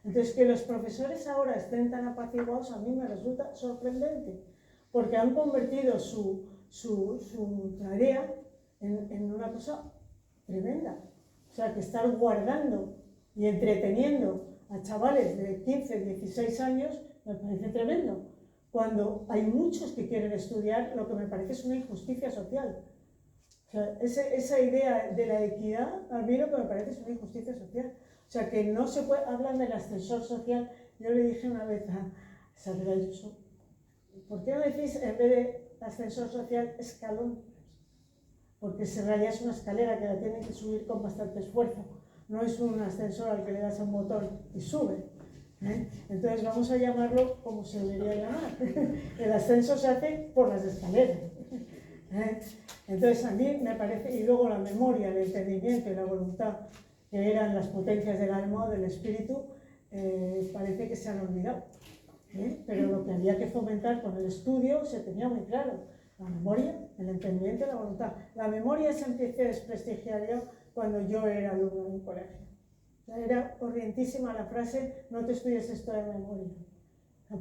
Entonces, que los profesores ahora estén tan apaciguados a mí me resulta sorprendente, porque han convertido su tarea en una cosa tremenda. O sea, que estar guardando y entreteniendo a chavales de 15, 16 años me parece tremendo. Cuando hay muchos que quieren estudiar, lo que me parece es una injusticia social. O sea, esa idea de la equidad, a mí lo que me parece es una injusticia social. O sea, que no se puede, hablan del ascensor social. Yo le dije una vez a Isabel Ayuso, ¿por qué no decís en vez de ascensor social, escalón? Porque en realidad es una escalera que la tienen que subir con bastante esfuerzo. No es un ascensor al que le das un botón y sube. Entonces vamos a llamarlo como se debería llamar. El ascenso se hace por las escaleras. Entonces a mí me parece, y luego la memoria, el entendimiento y la voluntad, que eran las potencias del alma o del espíritu, parece que se han olvidado. Pero lo que había que fomentar con el estudio se tenía muy claro. La memoria, el entendimiento y la voluntad. La memoria se empezó a desprestigiar yo cuando yo era alumno en un colegio. Era corrientísima la frase, no te estudies esto de memoria.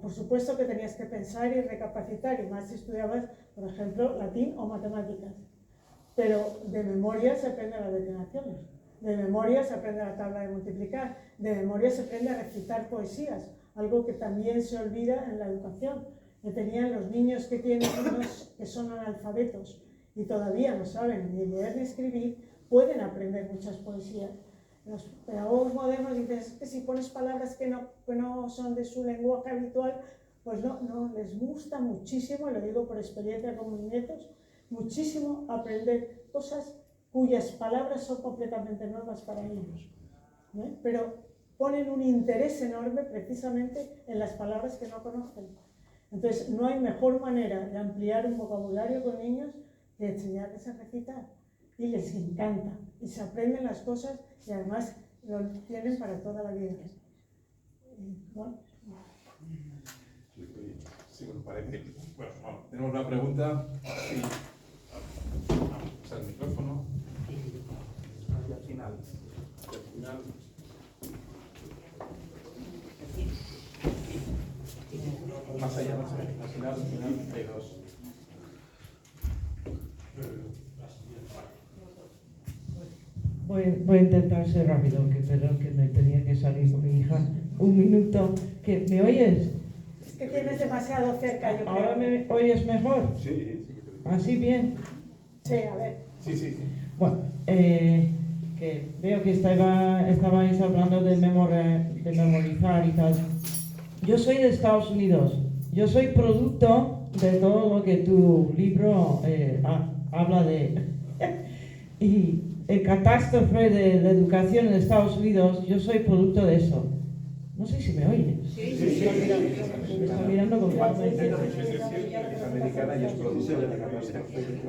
Por supuesto que tenías que pensar y recapacitar, y más si estudiabas, por ejemplo, latín o matemáticas. Pero de memoria se aprenden las declinaciones, de memoria se aprende la tabla de multiplicar, de memoria se aprende a recitar poesías, algo que también se olvida en la educación. Que tenían los niños que son analfabetos y todavía no saben ni leer ni escribir, pueden aprender muchas poesías. Los pedagogos modernos dicen es que si pones palabras que no son de su lenguaje habitual, pues no, les gusta muchísimo, y lo digo por experiencia con mis nietos, muchísimo aprender cosas cuyas palabras son completamente nuevas para ellos, ¿no? Pero ponen un interés enorme precisamente en las palabras que no conocen. Entonces, no hay mejor manera de ampliar un vocabulario con niños que enseñarles a recitar. Y les encanta, y se aprenden las cosas y además lo tienen para toda la vida. ¿No? Sí, me parece. Bueno, vamos, tenemos una pregunta. Sí. Vamos al micrófono. Y al final. Más allá, al final hay dos. Voy a intentar ser rápido, perdón que me tenía que salir con mi hija. Un minuto. ¿Me oyes? Es que tienes demasiado cerca, yo creo. ¿Ahora me oyes mejor? Sí. ¿Así bien? Sí, a ver. Sí. Bueno, que veo que estabais hablando de memorizar y tal. Yo soy de Estados Unidos. Yo soy producto de todo lo que tu libro habla de. Y el catástrofe de la educación en Estados Unidos, yo soy producto de eso. No sé si me oyes. Sí. Me está mirando con cara de- Es americana y es producto de la catástrofe.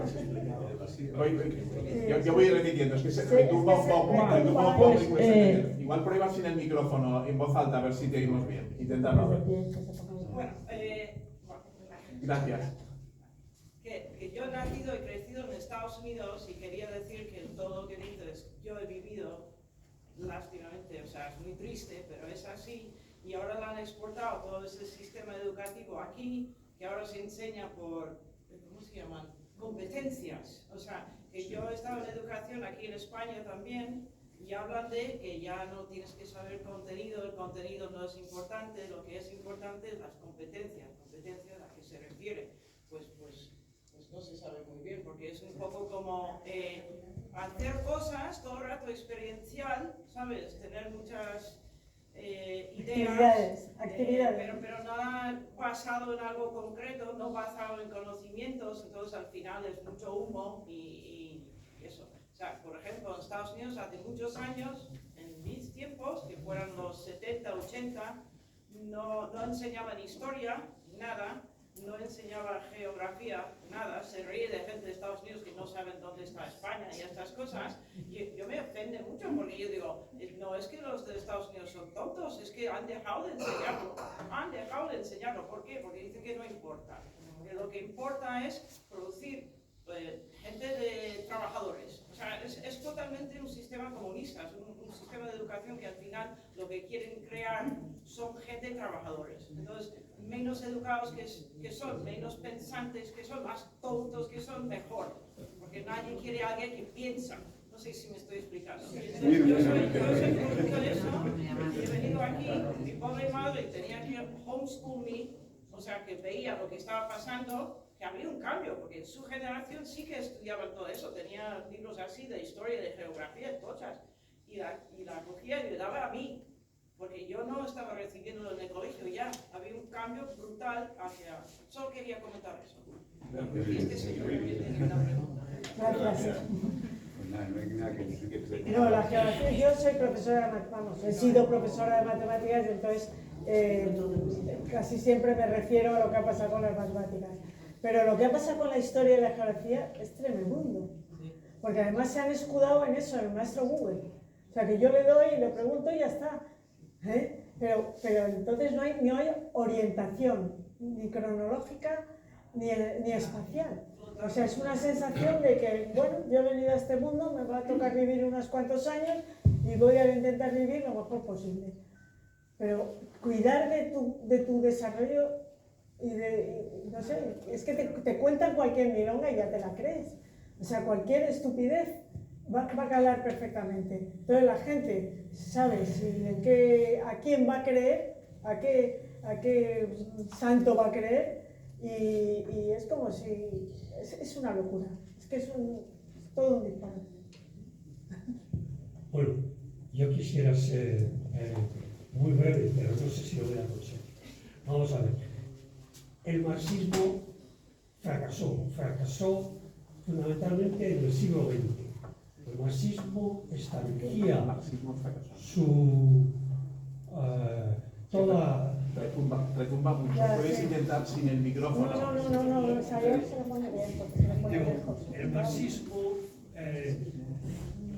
Yo voy repitiendo, es que se me tumba un poco y cuesta entender. Igual prueba sin el micrófono en voz alta a ver si te oímos bien. Intentadlo. Bueno, Gracias. que yo he nacido y crecido en Estados Unidos y quería decir que todo lo que dices yo he vivido lástimamente, o sea, es muy triste, pero es así, y ahora lo han exportado todo ese sistema educativo aquí, que ahora se enseña por, ¿cómo se llaman? Competencias. O sea, que yo he estado en educación aquí en España también, y hablan de que ya no tienes que saber contenido, el contenido no es importante, lo que es importante es las competencias a qué se refiere. Pues no se sabe muy bien, porque es un poco como hacer cosas todo el rato experiencial, ¿sabes? Tener muchas ideas, actividades. pero nada basado en algo concreto, no basado en conocimientos, entonces al final es mucho humo y eso. O sea, por ejemplo, en Estados Unidos hace muchos años, en mis tiempos, que fueran los 70, 80, no enseñaban historia, nada. No enseñaba geografía, nada, se ríe de gente de Estados Unidos que no saben dónde está España y estas cosas, y yo me ofende mucho porque yo digo, no es que los de Estados Unidos son tontos, es que han dejado de enseñarlo, ¿por qué? Porque dicen que no importa, que lo que importa es producir gente de trabajadores, o sea, es totalmente un sistema comunista, es un sistema de educación que al final lo que quieren crear son gente de trabajadores, entonces menos educados que son, menos pensantes que son, más tontos que son, mejor. Porque nadie quiere a alguien que piensa. No sé si me estoy explicando. Yo soy producto de eso. He venido aquí, mi pobre madre tenía que homeschool me, o sea, que veía lo que estaba pasando, que había un cambio, porque en su generación sí que estudiaban todo eso. Tenía libros así de historia, de geografía, de cosas. Y la cogía y le daba a mí. Porque yo no estaba recibiéndolo en el colegio ya, había un cambio brutal hacia... Solo quería comentar eso. Y este señor que tenía una pregunta. Gracias. Pues nada, no hay nada que decir. No, la geografía, yo soy profesora de matemáticas, he sido profesora de matemáticas, entonces casi siempre me refiero a lo que ha pasado con las matemáticas. Pero lo que ha pasado con la historia y la geografía es tremendo, porque además se han escudado en eso, en el maestro Google. O sea, que yo le doy y le pregunto y ya está. Pero entonces no hay orientación, ni cronológica, ni espacial. O sea, es una sensación de que, bueno, yo he venido a este mundo, me va a tocar vivir unos cuantos años y voy a intentar vivir lo mejor posible. Pero cuidar de tu desarrollo no sé, es que te cuentan cualquier milonga y ya te la crees. O sea, cualquier estupidez va a calar perfectamente. Entonces la gente sabe a quién va a creer, a qué santo va a creer, y es como si... Es una locura. Es que es todo un disparate. Bueno, Yo quisiera ser muy breve, pero no sé si lo voy a conseguir. Vamos a ver. El marxismo fracasó fundamentalmente en el siglo XX. El marxismo establecía su toda... Retumba mucho. Puedes intentar sin el micrófono. No, Xavier se lo pone bien, porque se lo pone Digo, lejos. el marxismo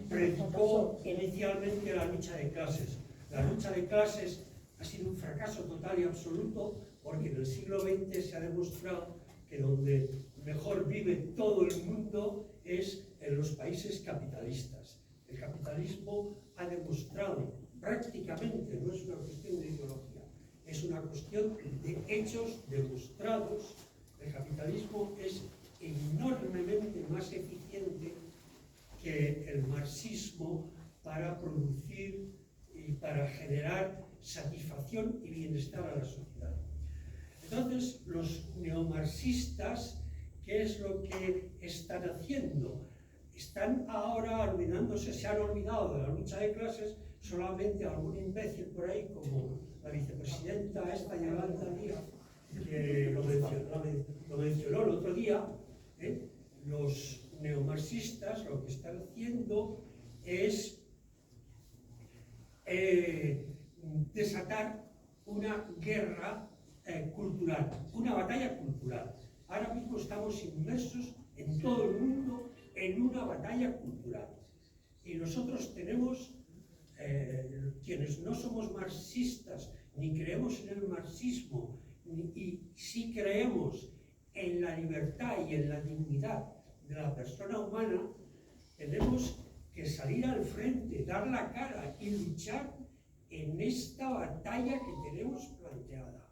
predicó inicialmente la lucha de clases. La lucha de clases ha sido un fracaso total y absoluto porque en el siglo XX se ha demostrado que donde mejor vive todo el mundo es en los países capitalistas. El capitalismo ha demostrado prácticamente, no es una cuestión de ideología, es una cuestión de hechos demostrados. El capitalismo es enormemente más eficiente que el marxismo para producir y para generar satisfacción y bienestar a la sociedad. Entonces, los neomarxistas, ¿qué es lo que están haciendo? Están ahora olvidándose, se han olvidado de la lucha de clases, solamente algún imbécil por ahí, como la vicepresidenta esta Yolanda Díaz, que lo mencionó el otro día. Los neomarxistas lo que están haciendo es desatar una guerra cultural, una batalla cultural. Ahora mismo estamos inmersos en todo el mundo en una batalla cultural. Y nosotros tenemos, quienes no somos marxistas, ni creemos en el marxismo, y sí creemos en la libertad y en la dignidad de la persona humana, tenemos que salir al frente, dar la cara y luchar en esta batalla que tenemos planteada.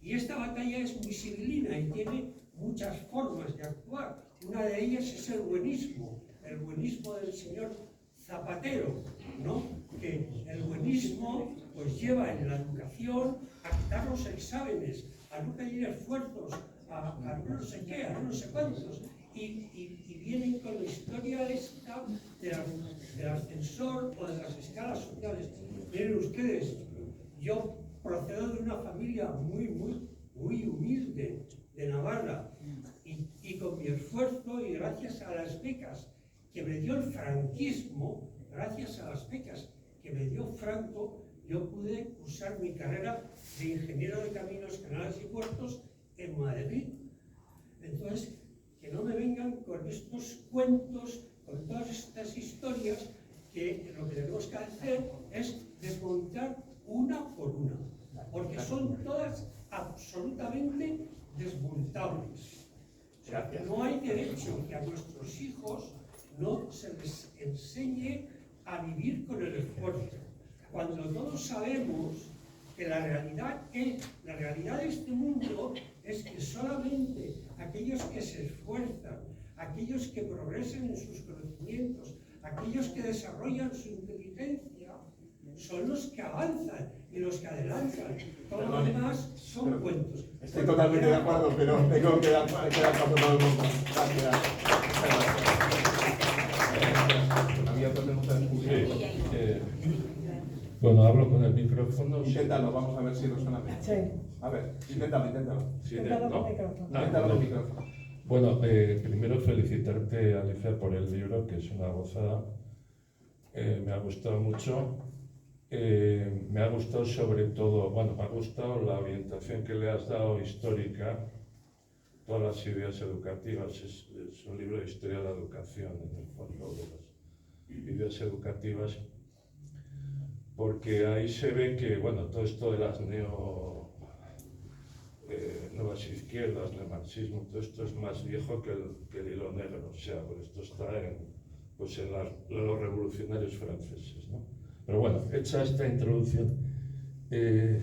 Y esta batalla es muy civilina y tiene muchas formas de actuar. Una de ellas es el buenismo del señor Zapatero, ¿no? Que el buenismo pues lleva en la educación a quitar los exámenes, a no pedir esfuerzos, a no sé qué, a no sé cuántos, y vienen con la historia esta del ascensor o de las escalas sociales. Miren ustedes, yo procedo de una familia muy humilde de Navarra, y con mi esfuerzo y gracias a las becas que me dio el franquismo, gracias a las becas que me dio Franco, yo pude cursar mi carrera de ingeniero de caminos, canales y puertos en Madrid. Entonces, que no me vengan con estos cuentos, con todas estas historias, que lo que tenemos que hacer es desmontar una por una, porque son todas absolutamente desmontables. O sea, no hay derecho que a nuestros hijos no se les enseñe a vivir con el esfuerzo. Cuando todos sabemos que la realidad de este mundo es que solamente aquellos que se esfuerzan, aquellos que progresan en sus conocimientos, aquellos que desarrollan su inteligencia, son los que avanzan y los que adelantan. Todo lo demás son cuentos. Estoy totalmente de acuerdo, pero tengo que dar paso a todo el mundo. Gracias. Había mucha discusión. Bueno, hablo con el micrófono. Inténtalo, vamos a ver si resuena bien. Sí. A ver, inténtalo. Sí, Inténtalo ¿no? con micrófono. Inténtalo con micrófono. Bueno, primero felicitarte, Alicia, por el libro, que es una gozada. Me ha gustado mucho. Me ha gustado sobre todo, bueno, me ha gustado la orientación que le has dado histórica, todas las ideas educativas. Es un libro de historia de la educación, en el fondo, de las ideas educativas, porque ahí se ve que, bueno, todo esto de las nuevas izquierdas, el marxismo, todo esto es más viejo que el hilo negro, o sea, pues esto está en los revolucionarios franceses, ¿no? Pero bueno, hecha esta introducción, te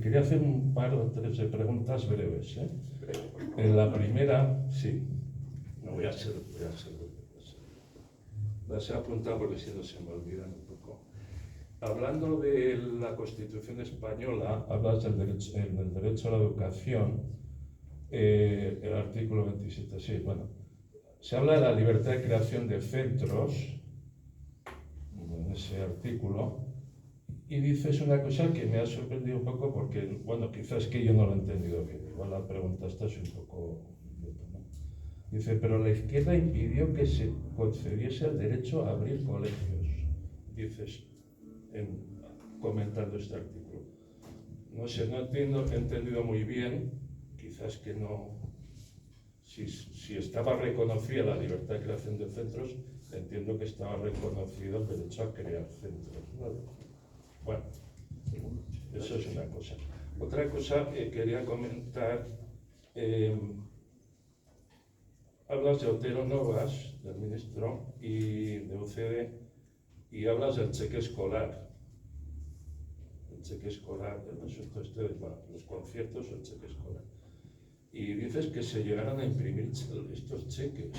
quería hacer un par o tres de preguntas breves, ¿eh? En la primera, sí, no voy a ser las he apuntado porque si no se me olvidan un poco. Hablando de la Constitución española, hablas del derecho a la educación, el artículo 27, sí, bueno, se habla de la libertad de creación de centros, ese artículo y dices una cosa que me ha sorprendido un poco porque, bueno, quizás que yo no lo he entendido bien, igual la pregunta esta es un poco idiota, ¿no? Dice, pero la izquierda impidió que se concediese el derecho a abrir colegios, dices, comentando este artículo. No sé, no he entendido muy bien, quizás que no, si estaba reconocida la libertad de creación de centros, entiendo que estaba reconocido el derecho a crear centros, ¿no? Bueno, eso es una cosa. Otra cosa que quería comentar, hablas de Otero Novas, del ministro, y de UCD, y hablas del cheque escolar. El cheque escolar, el asunto este de los conciertos o el cheque escolar. Y dices que se llegaron a imprimir estos cheques.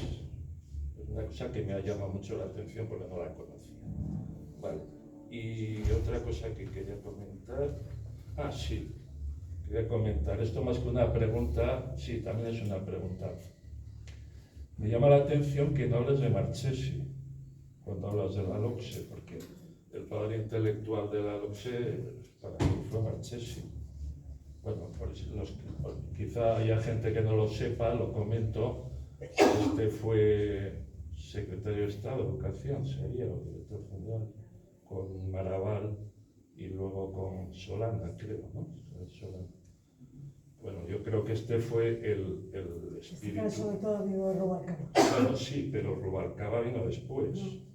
Es una cosa que me ha llamado mucho la atención porque no la conocía. Vale. Y otra cosa que quería comentar, sí, quería comentar, esto más que una pregunta, sí, también es una pregunta. Me llama la atención que no hables de Marchesi cuando hablas de la LOCSE, porque el padre intelectual de la LOCSE para mí fue Marchesi. Bueno, quizá haya gente que no lo sepa, lo comento. Este fue secretario de Estado de Educación, sería, o director general, con Marabal y luego con Solana, creo, ¿no? Solana. Bueno, yo creo que este fue el espíritu. Está sobre todo amigo de Rubalcaba. Bueno, sí, pero Rubalcaba vino después. No.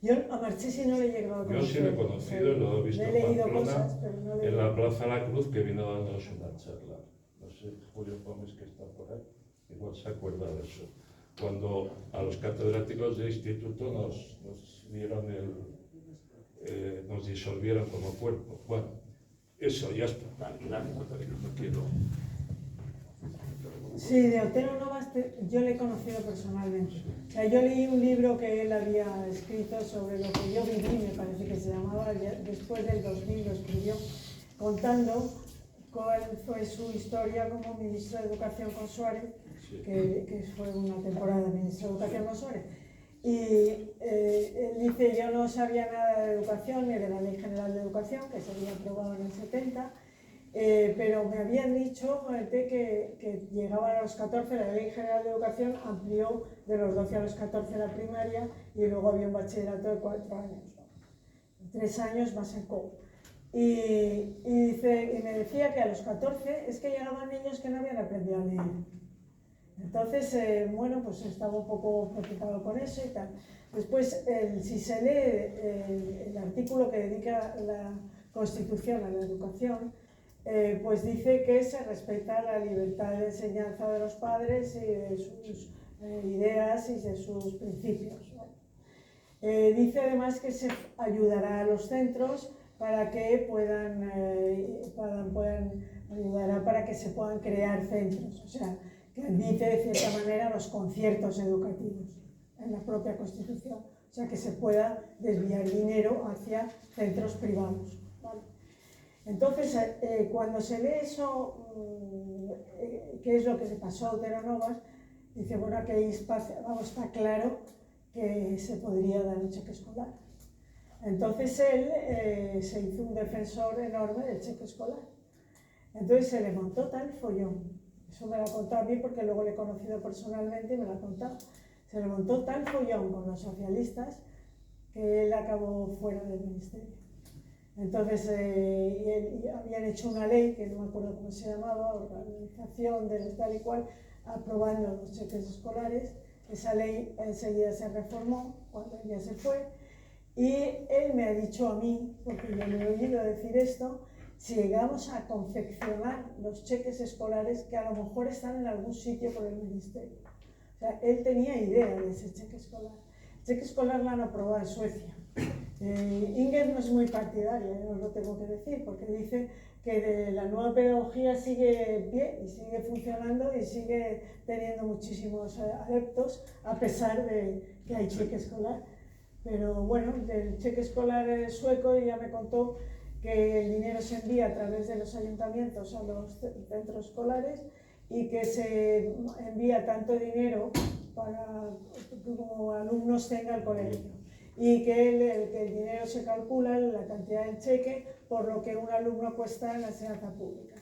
Yo a Marchesi no le he llegado a conocer. Yo sí lo he conocido y lo he visto he leído en Pamplona, cosas, pero no le en la Plaza La Cruz, que vino dándonos una charla. No sé, Julio Gómez, que está por ahí, igual se acuerda de eso. Cuando a los catedráticos de instituto nos dieron nos disolvieron como cuerpo. Bueno, eso ya está. Vale, no quiero. Sí, de Otero Novas yo le he conocido personalmente. O sea, yo leí un libro que él había escrito sobre lo que yo viví, me parece que se llamaba, después del 2000 lo escribió, contando cuál fue su historia como ministro de Educación con Suárez, que fue una temporada ministro de Educación con Suárez. Y él dice, yo no sabía nada de educación ni de la Ley General de Educación, que se había aprobado en el 70, pero me habían dicho que llegaban a los 14, la Ley General de Educación amplió de los 12 a los 14 la primaria y luego había un bachillerato de 4 años, 3 años más el COU. Y me decía que a los 14 es que llegaban niños que no habían aprendido a leer. Entonces, bueno, pues estaba un poco preocupado con eso y tal. Después, si se lee el artículo que dedica la Constitución a la educación, pues dice que se respeta la libertad de enseñanza de los padres y de sus ideas y de sus principios, ¿no? Dice además que se ayudará a los centros para que ayudará para que se puedan crear centros, o sea, que admite de cierta manera los conciertos educativos en la propia Constitución, o sea, que se pueda desviar dinero hacia centros privados, ¿vale? Entonces, cuando se lee eso, ¿qué es lo que le pasó a Otero Novas? Dice, bueno, aquí está claro que se podría dar un cheque escolar. Entonces él se hizo un defensor enorme del cheque escolar. Entonces se le montó tal follón. Eso me lo ha contado a mí porque luego le he conocido personalmente y me lo ha contado. Se le montó tal follón con los socialistas que él acabó fuera del ministerio. Entonces habían hecho una ley, que no me acuerdo cómo se llamaba, organización del tal y cual, aprobando los cheques escolares. Esa ley enseguida se reformó cuando ella se fue. Y él me ha dicho a mí, porque yo le he oído decir esto, si llegamos a confeccionar los cheques escolares que a lo mejor están en algún sitio por el ministerio. O sea, él tenía idea de ese cheque escolar. El cheque escolar lo han aprobado en Suecia. Inger no es muy partidaria, os lo tengo que decir, porque dice que la nueva pedagogía sigue en pie y sigue funcionando y sigue teniendo muchísimos adeptos, a pesar de que hay cheque escolar. Pero bueno, del cheque escolar sueco ya me contó que el dinero se envía a través de los ayuntamientos a los centros escolares y que se envía tanto dinero para que como alumnos tenga el colegio. y que el dinero se calcula, la cantidad del cheque, por lo que un alumno cuesta en la enseñanza pública.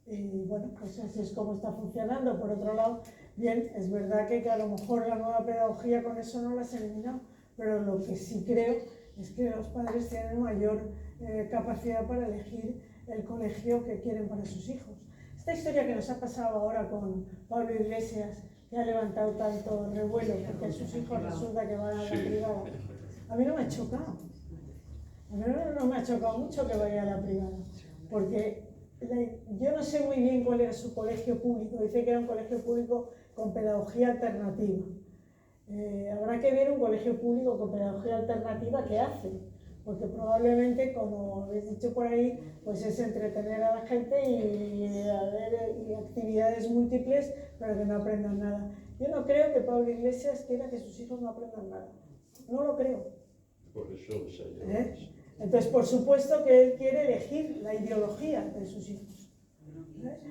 Y bueno, pues así es como está funcionando. Por otro lado, bien, es verdad que a lo mejor la nueva pedagogía con eso no la has eliminado, pero lo que sí creo es que los padres tienen mayor capacidad para elegir el colegio que quieren para sus hijos. Esta historia que nos ha pasado ahora con Pablo Iglesias, que ha levantado tanto revuelo porque sus hijos resulta que van a la privada, a mí no me ha chocado. A mí no me ha chocado mucho que vaya a la privada, porque yo no sé muy bien cuál era su colegio público. Dice que era un colegio público con pedagogía alternativa. Habrá que ver un colegio público con pedagogía alternativa qué hace, porque probablemente, como habéis dicho por ahí, pues es entretener a la gente y actividades múltiples, pero que no aprendan nada. Yo no creo que Pablo Iglesias quiera que sus hijos no aprendan nada. No lo creo. Por eso se ha llevado eso. Entonces, por supuesto que él quiere elegir la ideología de sus hijos.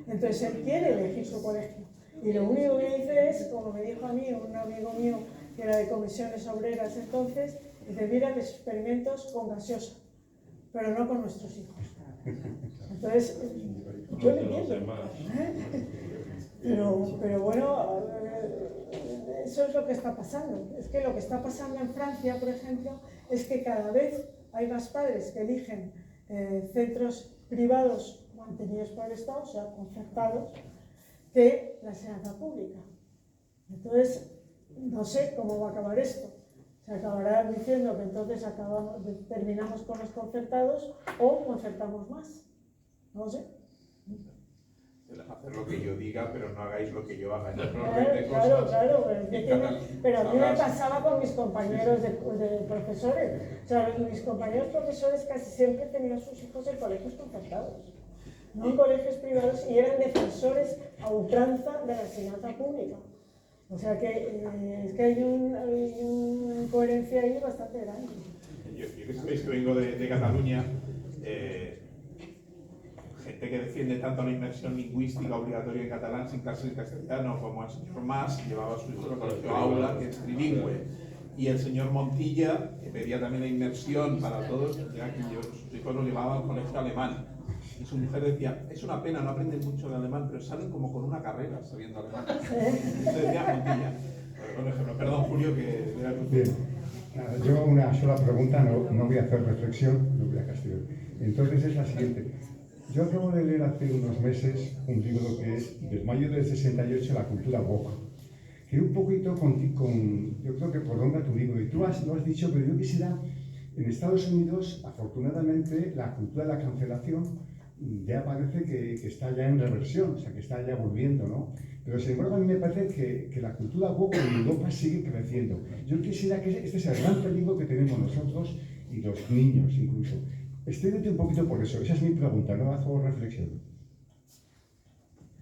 Entonces, él quiere elegir su colegio. Y lo único que dice es, como me dijo a mí un amigo mío que era de comisiones obreras entonces, dice, mira que experimentos con gaseosa, pero no con nuestros hijos. Entonces, yo le entiendo. Pero bueno, eso es lo que está pasando. Es que lo que está pasando en Francia, por ejemplo, es que cada vez hay más padres que eligen centros privados mantenidos por el Estado, o sea, concertados, que la enseñanza pública. Entonces, no sé cómo va a acabar esto. Se acabará diciendo que entonces terminamos con los concertados o concertamos más. No sé. Hacer lo que yo diga, pero no hagáis lo que yo haga. Claro, pero a mí me pasaba con mis compañeros de profesores. O sea, mis compañeros profesores casi siempre tenían sus hijos en colegios concertados, no en colegios privados, y eran defensores a ultranza de la enseñanza pública. O sea que es que hay una incoherencia ahí bastante grande. Yo que sabéis que vengo de Cataluña, gente que defiende tanto la inmersión lingüística obligatoria en catalán sin clases de castellano, como el señor Mas, llevaba a su hijo al colegio Aula, que es trilingüe, y el señor Montilla, que pedía también la inmersión para todos, ya que sus hijos lo llevaban al colegio alemán. Y su mujer decía, es una pena, no aprenden mucho de alemán, pero salen como con una carrera sabiendo alemán. Entonces decía Montilla. Por ejemplo, perdón, Julio, que era tu... Bien. Nada, yo una sola pregunta, no voy a hacer reflexión, no voy a castigar. Entonces es la siguiente. Yo acabo de leer hace unos meses un libro que es Del mayo del 68, la cultura woke. Que un poquito yo creo que prolonga tu libro, y tú lo has dicho, pero yo quisiera, en Estados Unidos, afortunadamente, la cultura de la cancelación ya parece que está ya en reversión, o sea, que está ya volviendo, ¿no? Pero sin embargo a mí me parece que la cultura woke en Europa sigue creciendo. Yo quisiera que este sea el gran peligro que tenemos nosotros y los niños incluso. Extiéndete un poquito por eso, esa es mi pregunta, no hago reflexión.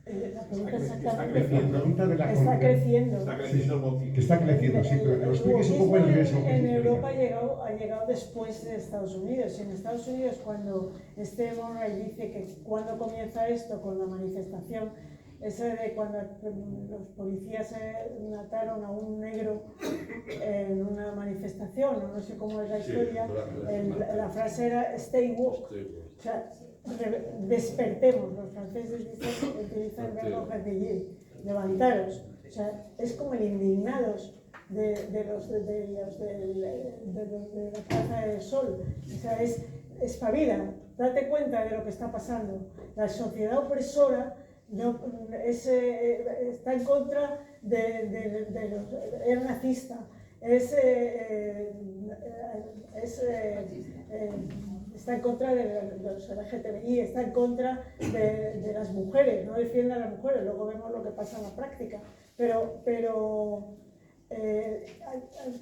La pregunta Está exactamente. creciendo. La pregunta de la Está creciendo. Está creciendo el motivo. Que está creciendo, sí, pero que lo expliques un poco el riesgo. En Europa ha llegado después de Estados Unidos. En Estados Unidos, cuando Murray dice que cuando comienza esto con la manifestación, ese de cuando los policías mataron a un negro en una manifestación, no sé cómo es la historia, la frase era "stay woke", o sea, despertemos. Los franceses utilizan el verbo réveiller, levantaros. O sea, es como el indignados de la Plaza del Sol. O sea, es espabila, date cuenta de lo que está pasando. La sociedad opresora está en contra es racista, está en contra de los LGTBI, está en contra de las mujeres, no defiende a las mujeres. Luego vemos lo que pasa en la práctica, pero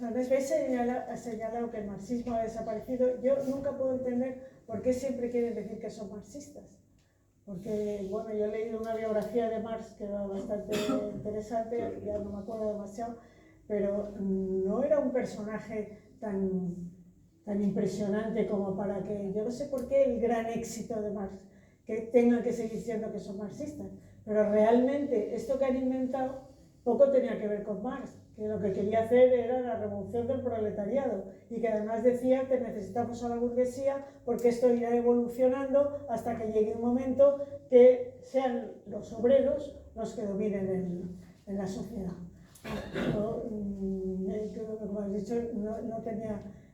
Andrés Bay ha señalado que el marxismo ha desaparecido. Yo nunca puedo entender por qué siempre quieren decir que son marxistas. Porque, bueno, yo he leído una biografía de Marx que era bastante interesante, ya no me acuerdo demasiado, pero no era un personaje tan impresionante como para que, yo no sé por qué el gran éxito de Marx, que tengan que seguir siendo que son marxistas, pero realmente esto que han inventado poco tenía que ver con Marx, que lo que quería hacer era la revolución del proletariado y que además decía que necesitamos a la burguesía porque esto irá evolucionando hasta que llegue un momento que sean los obreros los que dominen en la sociedad. Como has dicho,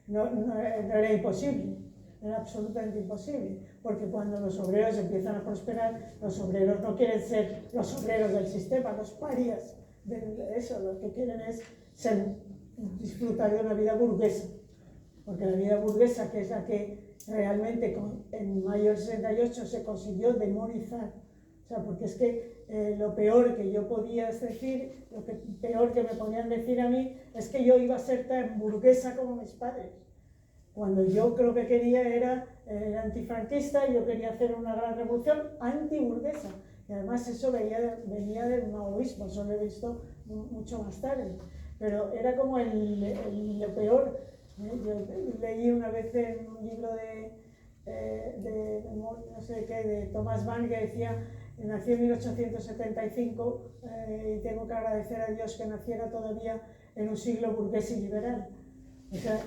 no era imposible, era absolutamente imposible, porque cuando los obreros empiezan a prosperar, los obreros no quieren ser los obreros del sistema, los parias de eso, lo que quieren es disfrutar de una vida burguesa, porque la vida burguesa, que es la que realmente en mayo del 68 se consiguió demonizar, o sea, porque es que lo peor que yo podía decir, peor que me podían decir a mí, es que yo iba a ser tan burguesa como mis padres. Cuando yo creo que quería era antifranquista, yo quería hacer una gran revolución antiburguesa. Y además eso venía del maoísmo, eso lo he visto mucho más tarde. Pero era como lo peor. Yo leí una vez en un libro no sé qué, de Thomas Mann, que decía: nací en 1875 y tengo que agradecer a Dios que naciera todavía en un siglo burgués y liberal. O sea,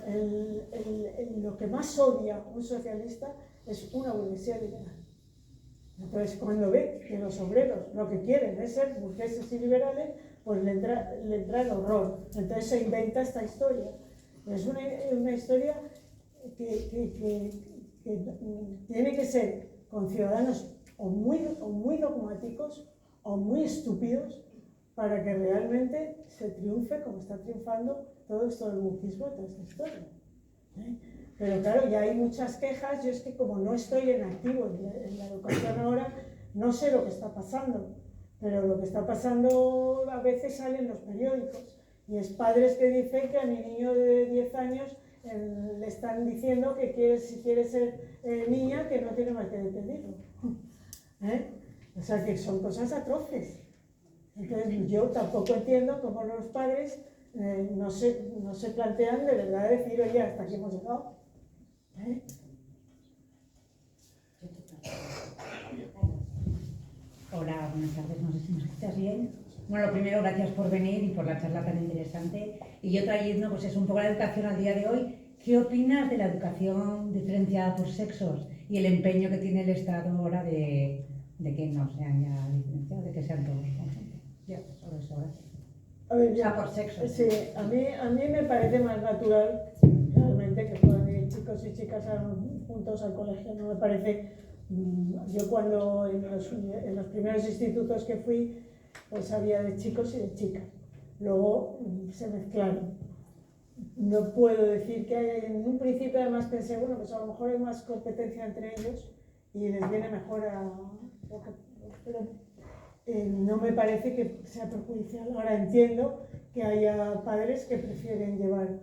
lo que más odia un socialista es una burguesía liberal. Entonces, cuando ve que los obreros lo que quieren es ser burgueses y liberales, pues le entra el horror. Entonces se inventa esta historia. Es una historia que tiene que ser con ciudadanos o muy dogmáticos o muy estúpidos para que realmente se triunfe como está triunfando todo esto del burguismo y toda esta historia. Pero claro, ya hay muchas quejas. Yo es que como no estoy en activo en la educación ahora, no sé lo que está pasando, pero lo que está pasando a veces sale en los periódicos y es padres que dicen que a mi niño de 10 años le están diciendo que si quiere ser niña, que no tiene más que pedirlo. O sea, que son cosas atroces. Entonces yo tampoco entiendo cómo los padres no se plantean de verdad decir: oye, hasta aquí hemos llegado. Hola, buenas tardes, no sé si me escuchas bien. Bueno, lo primero, gracias por venir y por la charla tan interesante. Y yo trayendo, pues es un poco la educación al día de hoy. ¿Qué opinas de la educación diferenciada por sexos y el empeño que tiene el Estado ahora de que no sean ya diferenciados, de que sean todos conjuntos? Ya, sobre eso, gracias. A ver, o sea, por sexo. Sí, a mí me parece más natural realmente que puedan ir chicos y chicas juntos al colegio. No me parece. Yo cuando en los primeros institutos que fui, pues había de chicos y de chicas. Luego se mezclaron. No puedo decir que haya. En un principio además pensé, bueno, pues a lo mejor hay más competencia entre ellos y les viene mejor pero no me parece que sea perjudicial. Ahora entiendo que haya padres que prefieren llevar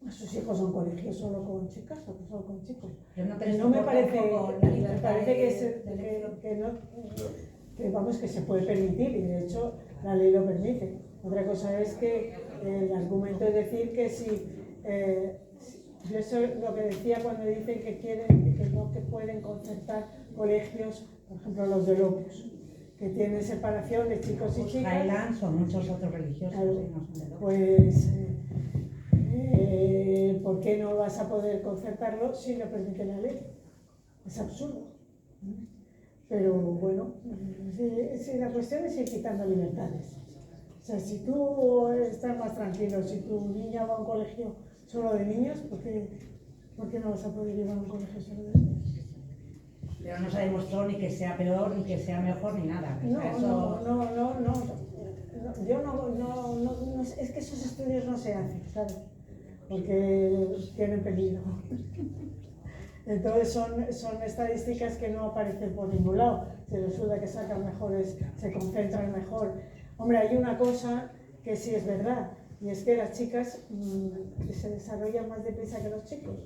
a sus hijos a un colegio solo con chicas o solo con chicos. No me parece, me parece que se puede permitir, y de hecho la ley lo permite. Otra cosa es que el argumento es decir que si yo eso es lo que decía cuando dicen que pueden concertar colegios, por ejemplo los del Opus, que tienen separación de chicos y chicas. Highlands o muchos otros religiosos. Claro, sí, no son de Opus. pues ¿por qué no vas a poder concertarlo si lo permite la ley? Es absurdo. Pero bueno, la cuestión es ir quitando libertades. O sea, si tú estás más tranquilo, si tu niña va a un colegio solo de niños, ¿por qué no vas a poder ir a un colegio solo de niños? Pero no se ha demostrado ni que sea peor, ni que sea mejor, ni nada. No, eso... no, es que esos estudios no se hacen, ¿sabes? Porque tienen peligro. Entonces son estadísticas que no aparecen por ningún lado. Se resulta que sacan mejores, se concentran mejor. Hombre, hay una cosa que sí es verdad, y es que las chicas se desarrollan más deprisa que los chicos.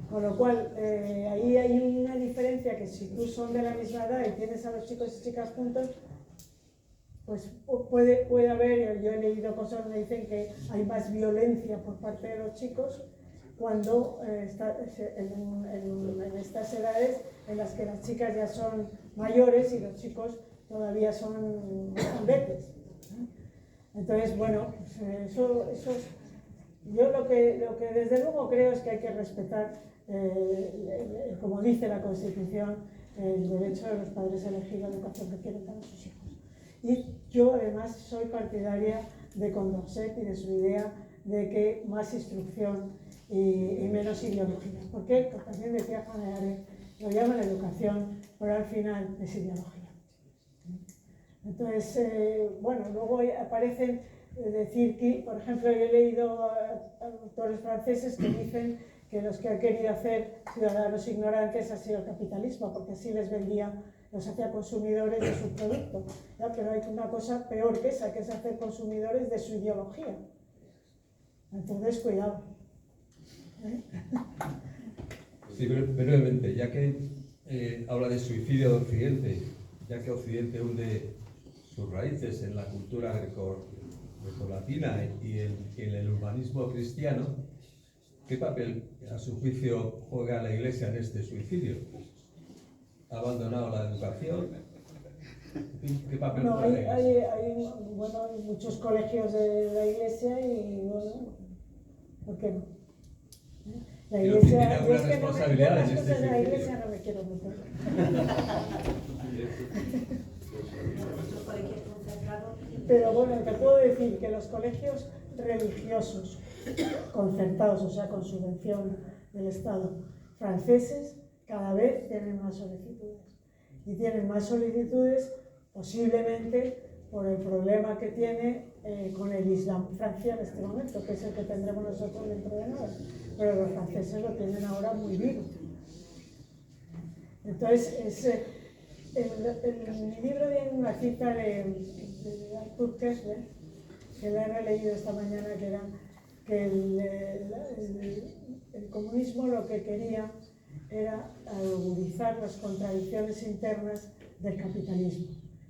Con lo cual, ahí hay una diferencia que si tú son de la misma edad y tienes a los chicos y chicas juntos, pues puede haber, yo he leído cosas donde dicen que hay más violencia por parte de los chicos cuando en estas edades en las que las chicas ya son mayores y los chicos todavía son jovetes. Entonces, bueno, pues eso es, yo lo que desde luego creo es que hay que respetar, como dice la Constitución, el derecho de los padres a elegir la educación que quieren para sus hijos. Y yo además soy partidaria de Condorcet y de su idea de que más instrucción y menos ideología. Porque también decía Hannah Arendt, lo llaman educación, pero al final es ideología. Entonces, bueno, luego aparecen decir que, por ejemplo, yo he leído autores franceses que dicen que los que han querido hacer ciudadanos ignorantes ha sido el capitalismo, porque así les vendía, los hacía consumidores de su producto. ¿Ya? Pero hay una cosa peor que esa, que es hacer consumidores de su ideología. Entonces, cuidado. Sí, brevemente, ya que habla de suicidio de Occidente, ya que Occidente hunde sus raíces en la cultura grecolatina y en el humanismo cristiano, ¿qué papel, a su juicio, juega la Iglesia en este suicidio? ¿Ha abandonado la educación? ¿Qué papel No, juega la Iglesia? hay muchos colegios de la Iglesia y bueno, ¿por qué no? La Creo que tiene Iglesia, alguna yo es que responsabilidad no me, en yo las este cosas de la suicidio. Iglesia no me quiero meter. Pero bueno, te puedo decir que los colegios religiosos concertados, o sea, con subvención del Estado, franceses, cada vez tienen más solicitudes. Y tienen más solicitudes posiblemente por el problema que tiene con el Islam Francia en este momento, que es el que tendremos nosotros dentro de nada. Pero los franceses lo tienen ahora muy vivo. Entonces, en mi libro viene una cita de Arthur Koestler, que la he releído esta mañana, que era que el comunismo lo que quería era agudizar las contradicciones internas del capitalismo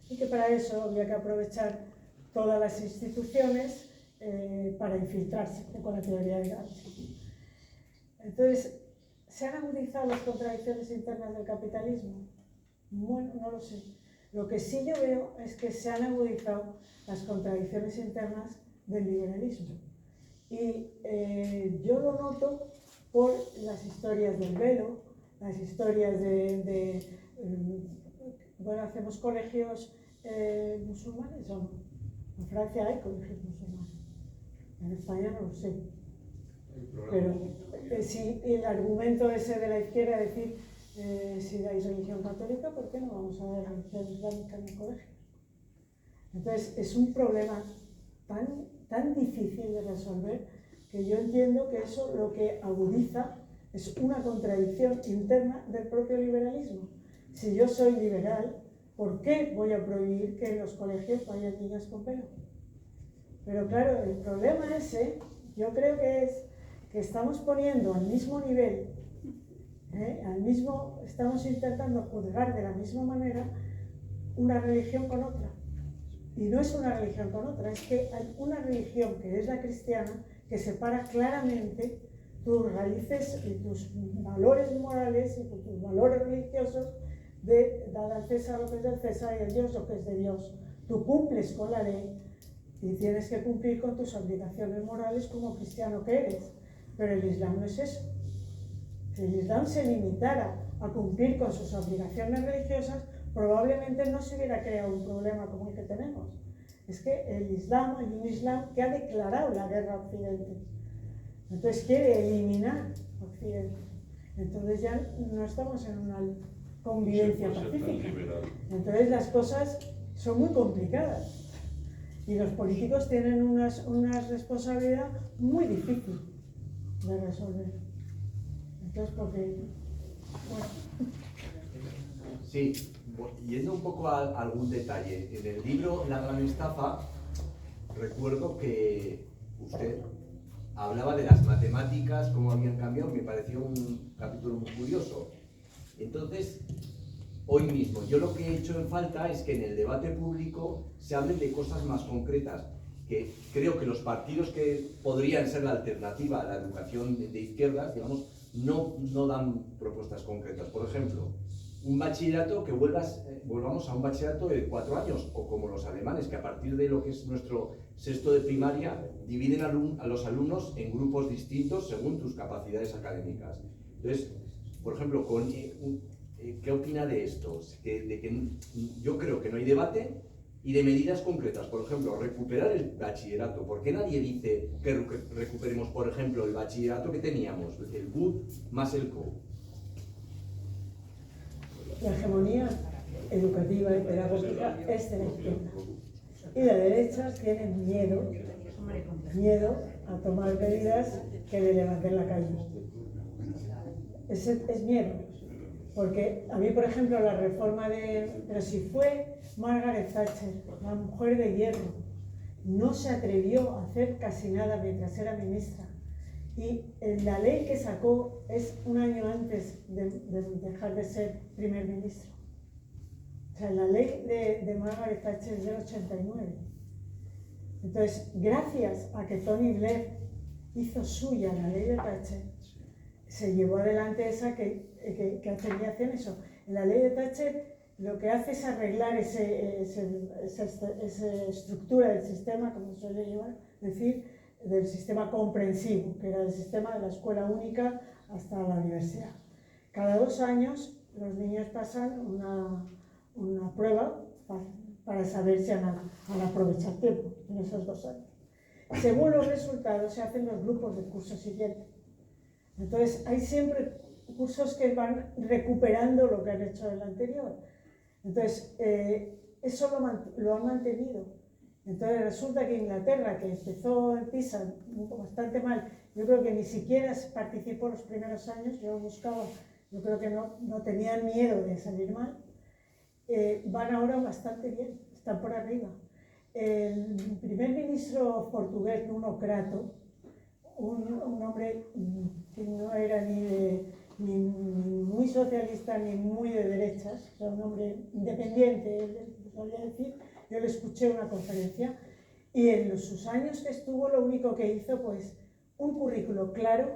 y que para eso había que aprovechar todas las instituciones para infiltrarse, con la teoría de Gramsci. Entonces, ¿se han agudizado las contradicciones internas del capitalismo? Bueno, no lo sé. Lo que sí yo veo es que se han agudizado las contradicciones internas del liberalismo. Y yo lo noto por las historias del velo, las historias bueno, ¿hacemos colegios musulmanes o no? En Francia hay colegios musulmanes. En España no lo sé. Pero si el argumento ese de la izquierda, decir, si dais religión católica, ¿por qué no vamos a dar religión islámica en el colegio? Entonces, es un problema tan difícil de resolver que yo entiendo que eso lo que agudiza es una contradicción interna del propio liberalismo. Si yo soy liberal, ¿por qué voy a prohibir que en los colegios vayan niñas con pelo? Pero claro, el problema ese, yo creo que es que estamos poniendo al mismo nivel, estamos intentando juzgar de la misma manera una religión con otra. Y no es una religión con otra, es que hay una religión que es la cristiana que separa claramente tus raíces y tus valores morales y tus valores religiosos de dar al César lo que es del César y a Dios lo que es de Dios. Tú cumples con la ley y tienes que cumplir con tus obligaciones morales como cristiano que eres. Pero el Islam no es eso. Si el Islam se limitara a cumplir con sus obligaciones religiosas, probablemente no se hubiera creado un problema como el que tenemos. Es que el Islam, hay un Islam que ha declarado la guerra a Occidente. Entonces quiere eliminar Occidente. Entonces ya no estamos en una convivencia pacífica. Entonces las cosas son muy complicadas. Y los políticos tienen una responsabilidad muy difícil de resolver. Entonces, porque... Bueno. Sí, yendo un poco a algún detalle. En el libro La gran estafa, recuerdo que usted hablaba de las matemáticas, cómo habían cambiado, me pareció un capítulo muy curioso. Entonces, hoy mismo, yo lo que he hecho en falta es que en el debate público se hable de cosas más concretas, que creo que los partidos que podrían ser la alternativa a la educación de izquierdas, digamos, no dan propuestas concretas. Por ejemplo, un bachillerato que volvamos a un bachillerato de 4 años, o como los alemanes, que a partir de lo que es nuestro sexto de primaria, dividen a los alumnos en grupos distintos según tus capacidades académicas. Entonces, por ejemplo, ¿qué opina de esto? De que yo creo que no hay debate y de medidas concretas. Por ejemplo, recuperar el bachillerato. ¿Por qué nadie dice que recuperemos, por ejemplo, el bachillerato que teníamos, el BUD más el CO? La hegemonía educativa y pedagógica es de la izquierda. Y la derecha tiene miedo a tomar medidas que le levanten la calle. Es miedo. Porque a mí, por ejemplo, la reforma pero si fue Margaret Thatcher, la mujer de hierro, no se atrevió a hacer casi nada mientras era ministra. Y la ley que sacó es un año antes de dejar de ser primer ministro. O sea, la ley de Margaret Thatcher es del 89. Entonces, gracias a que Tony Blair hizo suya la ley de Thatcher, se llevó adelante esa que hacen eso. En la ley de Thatcher lo que hace es arreglar esa estructura del sistema, como suele decir, del sistema comprensivo, que era el sistema de la escuela única hasta la universidad. Cada 2 años los niños pasan una prueba para saber si han aprovechado tiempo en esos 2 años. Según los resultados se hacen los grupos del curso siguiente. Entonces hay siempre cursos que van recuperando lo que han hecho en el anterior. Entonces eso lo han mantenido. Entonces resulta que Inglaterra, que empezó en PISA bastante mal, yo creo que ni siquiera participó los primeros años, yo creo que no tenían miedo de salir mal, van ahora bastante bien, están por arriba. El primer ministro portugués, Nuno Crato, un hombre que no era ni muy socialista ni muy de derechas, o sea, un hombre independiente, podría decir. Yo le escuché una conferencia y en sus años que estuvo lo único que hizo pues un currículo claro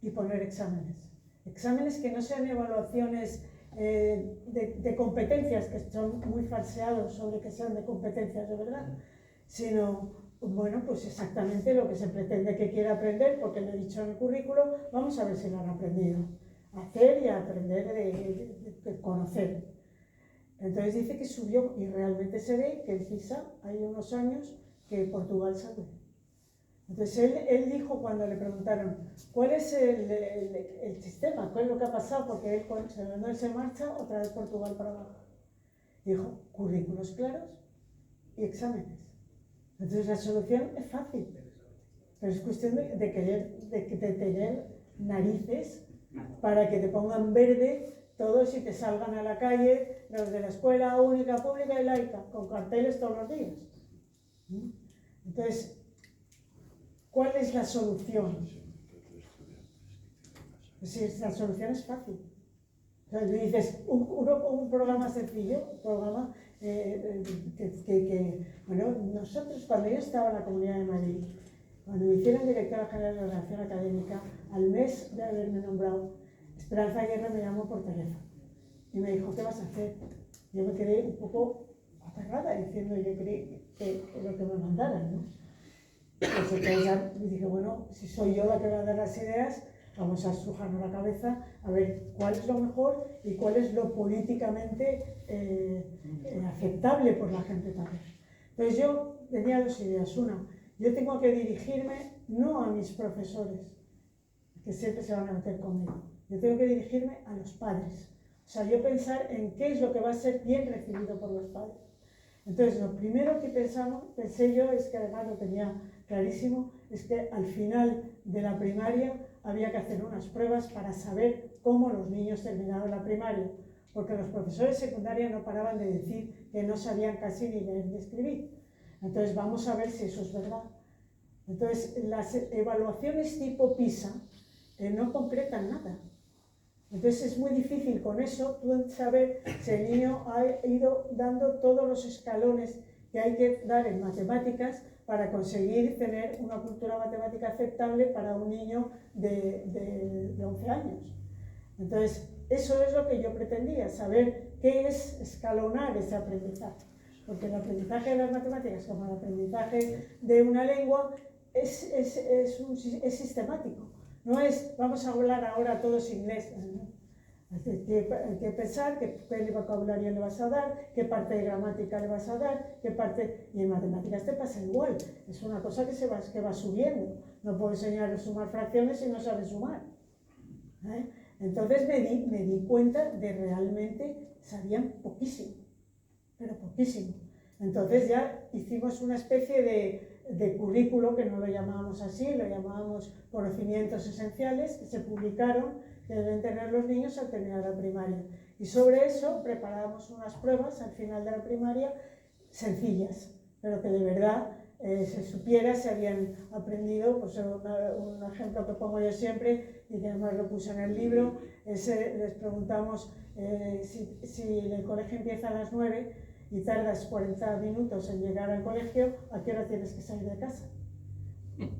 y poner exámenes. Exámenes que no sean evaluaciones de competencias, que son muy falseados sobre que sean de competencias de verdad, sino, bueno, pues exactamente lo que se pretende que quiera aprender, porque lo he dicho en el currículo, vamos a ver si lo han aprendido. A hacer y a aprender de conocer. Entonces dice que subió y realmente se ve que en PISA hay unos años que Portugal salió. Entonces él dijo cuando le preguntaron cuál es el sistema, cuál es lo que ha pasado, porque él cuando él se marcha otra vez Portugal para abajo. Dijo currículos claros y exámenes. Entonces la solución es fácil, pero es cuestión de tener narices para que te pongan verde todos y te salgan a la calle los de la escuela única, pública y laica, con carteles todos los días. Entonces, ¿cuál es la solución? Pues la solución es fácil. O sea, tú dices, un programa sencillo, un programa bueno, nosotros cuando yo estaba en la Comunidad de Madrid, cuando me hicieron directora general de Relación Académica, al mes de haberme nombrado, Esperanza Aguirre me llamó por teléfono y me dijo, ¿qué vas a hacer? Yo me quedé un poco aterrada diciendo, yo creí que lo que me mandaran, ¿no? Pues entonces ya dije, bueno, si soy yo la que va a dar las ideas, vamos a estrujarnos la cabeza a ver cuál es lo mejor y cuál es lo políticamente aceptable por la gente también. Entonces yo tenía 2 ideas. Una, yo tengo que dirigirme no a mis profesores, que siempre se van a meter conmigo. Yo tengo que dirigirme a los padres. O sea, yo pensar en qué es lo que va a ser bien recibido por los padres. Entonces, lo primero que pensé yo, es que además lo tenía clarísimo, es que al final de la primaria había que hacer unas pruebas para saber cómo los niños terminaban la primaria, porque los profesores de secundaria no paraban de decir que no sabían casi ni leer ni escribir. Entonces, vamos a ver si eso es verdad. Entonces, las evaluaciones tipo PISA no concretan nada. Entonces es muy difícil con eso tú saber si el niño ha ido dando todos los escalones que hay que dar en matemáticas para conseguir tener una cultura matemática aceptable para un niño de 11 años. Entonces, eso es lo que yo pretendía, saber qué es escalonar ese aprendizaje. Porque el aprendizaje de las matemáticas, como el aprendizaje de una lengua, es sistemático. No es, vamos a hablar ahora todos inglés. Hay que pensar qué vocabulario le vas a dar, qué parte de gramática le vas a dar, qué parte... Y en matemáticas te pasa igual. Es una cosa que va subiendo. No puedo enseñar a sumar fracciones si no sabes sumar. Entonces me di cuenta de realmente sabían poquísimo, pero poquísimo. Entonces ya hicimos una especie de currículo, que no lo llamábamos así, lo llamábamos conocimientos esenciales, que se publicaron, que deben tener los niños al terminar la primaria. Y sobre eso preparábamos unas pruebas al final de la primaria sencillas, pero que de verdad se supiera si habían aprendido. Pues un ejemplo que pongo yo siempre, y que además lo puse en el libro, es les preguntamos si el colegio empieza a las 9 y tardas 40 minutos en llegar al colegio, ¿a qué hora tienes que salir de casa?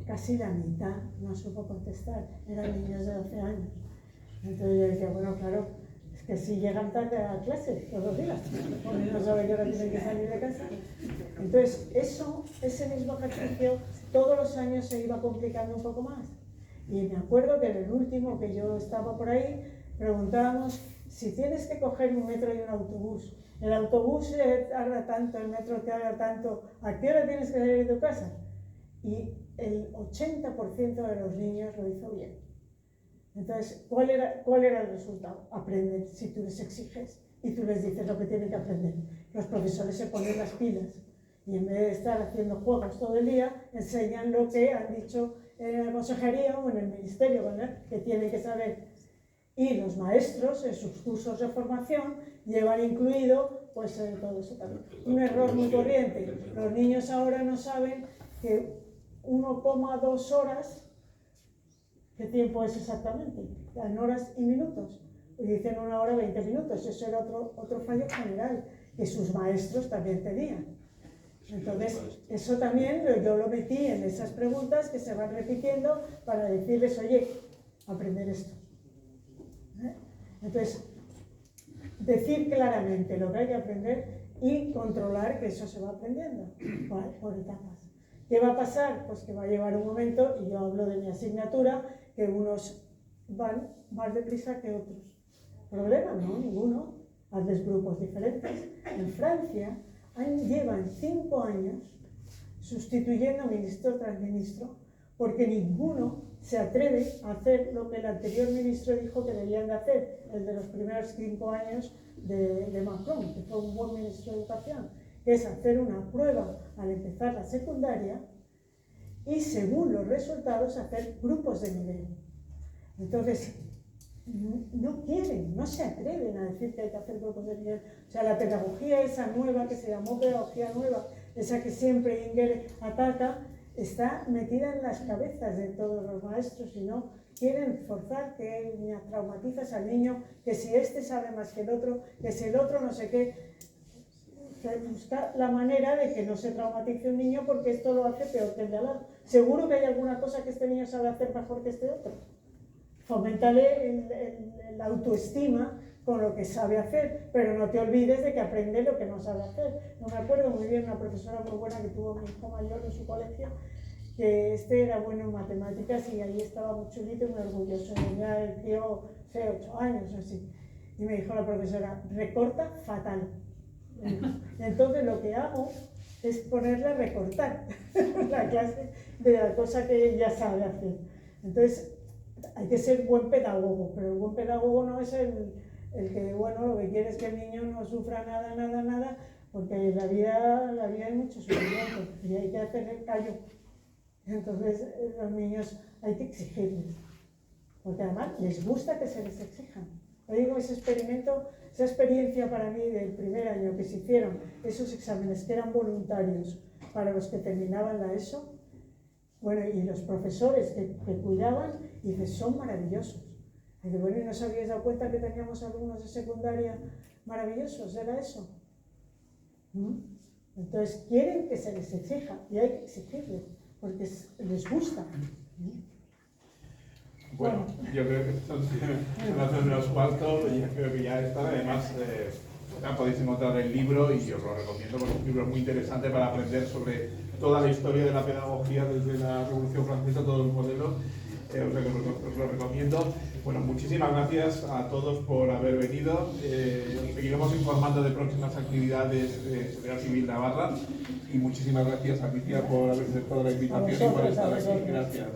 Casi la mitad no supo contestar, eran niños de 12 años. Entonces yo decía, bueno, claro, es que si llegan tarde a clase todos los días, porque no saben qué hora tienen que salir de casa. Entonces ese mismo ejercicio todos los años se iba complicando un poco más. Y me acuerdo que en el último, que yo estaba por ahí, preguntábamos si tienes que coger un metro y un autobús. El autobús tarda tanto, el metro tarda tanto, ¿a qué hora tienes que salir de tu casa? Y el 80% de los niños lo hizo bien. Entonces, ¿cuál era el resultado? Aprenden si tú les exiges y tú les dices lo que tienen que aprender. Los profesores se ponen las pilas y en vez de estar haciendo juegos todo el día, enseñan lo que han dicho en la consejería o en el ministerio, ¿verdad?, que tienen que saber. Y los maestros, en sus cursos de formación, llevan incluido pues todo eso también. Un error muy corriente. Los niños ahora no saben que 1,2 horas, ¿qué tiempo es exactamente? En horas y minutos. Y dicen 1 hora 20 minutos. Eso era otro fallo general que sus maestros también tenían. Entonces, eso también yo lo metí en esas preguntas que se van repitiendo para decirles, oye, aprender esto. Entonces, decir claramente lo que hay que aprender y controlar que eso se va aprendiendo por etapas. ¿Qué va a pasar? Pues que va a llegar un momento, y yo hablo de mi asignatura, que unos van más deprisa que otros. ¿Problema? No, ninguno. Hazles grupos diferentes. En Francia llevan 5 años sustituyendo ministro tras ministro, porque ninguno se atreve a hacer lo que el anterior ministro dijo que debían de hacer, el de los primeros 5 años de Macron, que fue un buen ministro de Educación, que es hacer una prueba al empezar la secundaria y, según los resultados, hacer grupos de nivel. Entonces, no quieren, no se atreven a decir que hay que hacer grupos de nivel. O sea, la pedagogía esa nueva, que se llamó pedagogía nueva, esa que siempre Inger ataca, está metida en las cabezas de todos los maestros y no quieren forzar, que traumatizas al niño, que si este sabe más que el otro, que si el otro no sé qué. Busca la manera de que no se traumatice un niño porque esto lo hace peor que el de al lado. Seguro que hay alguna cosa que este niño sabe hacer mejor que este otro. Foméntale la autoestima con lo que sabe hacer, pero no te olvides de que aprende lo que no sabe hacer. No me acuerdo muy bien, una profesora muy buena que tuvo mi hijo mayor en su colegio, que era bueno en matemáticas y ahí estaba muy chulito y muy orgulloso. Ya el tío, 8 años así. Y me dijo la profesora, recorta fatal. Entonces lo que hago es ponerle a recortar la clase de la cosa que ella sabe hacer. Entonces hay que ser buen pedagogo, pero el buen pedagogo no es el que, bueno, lo que quiere es que el niño no sufra nada, porque en la vida hay mucho sufrimiento y hay que hacer el callo. Entonces los niños hay que exigirles, porque además les gusta que se les exijan. Yo digo, ese experimento, esa experiencia para mí del primer año que se hicieron esos exámenes que eran voluntarios para los que terminaban la ESO, bueno, y los profesores que cuidaban, y dices, son maravillosos. Y digo, bueno, ¿y no os habíais dado cuenta que teníamos alumnos de secundaria maravillosos? ¿Era eso? Entonces quieren que se les exija y hay que exigirles porque les gusta. Bueno, yo creo que son las menos cuarto, y creo que ya está. Además, ya podéis encontrar el libro y os lo recomiendo porque es un libro muy interesante para aprender sobre toda la historia de la pedagogía desde la Revolución Francesa, todos los modelos. Os lo recomiendo. Bueno, muchísimas gracias a todos por haber venido. Os seguiremos informando de próximas actividades de Sociedad Civil Navarra. Y muchísimas gracias a Alicia por haber aceptado la invitación y por estar aquí. Gracias.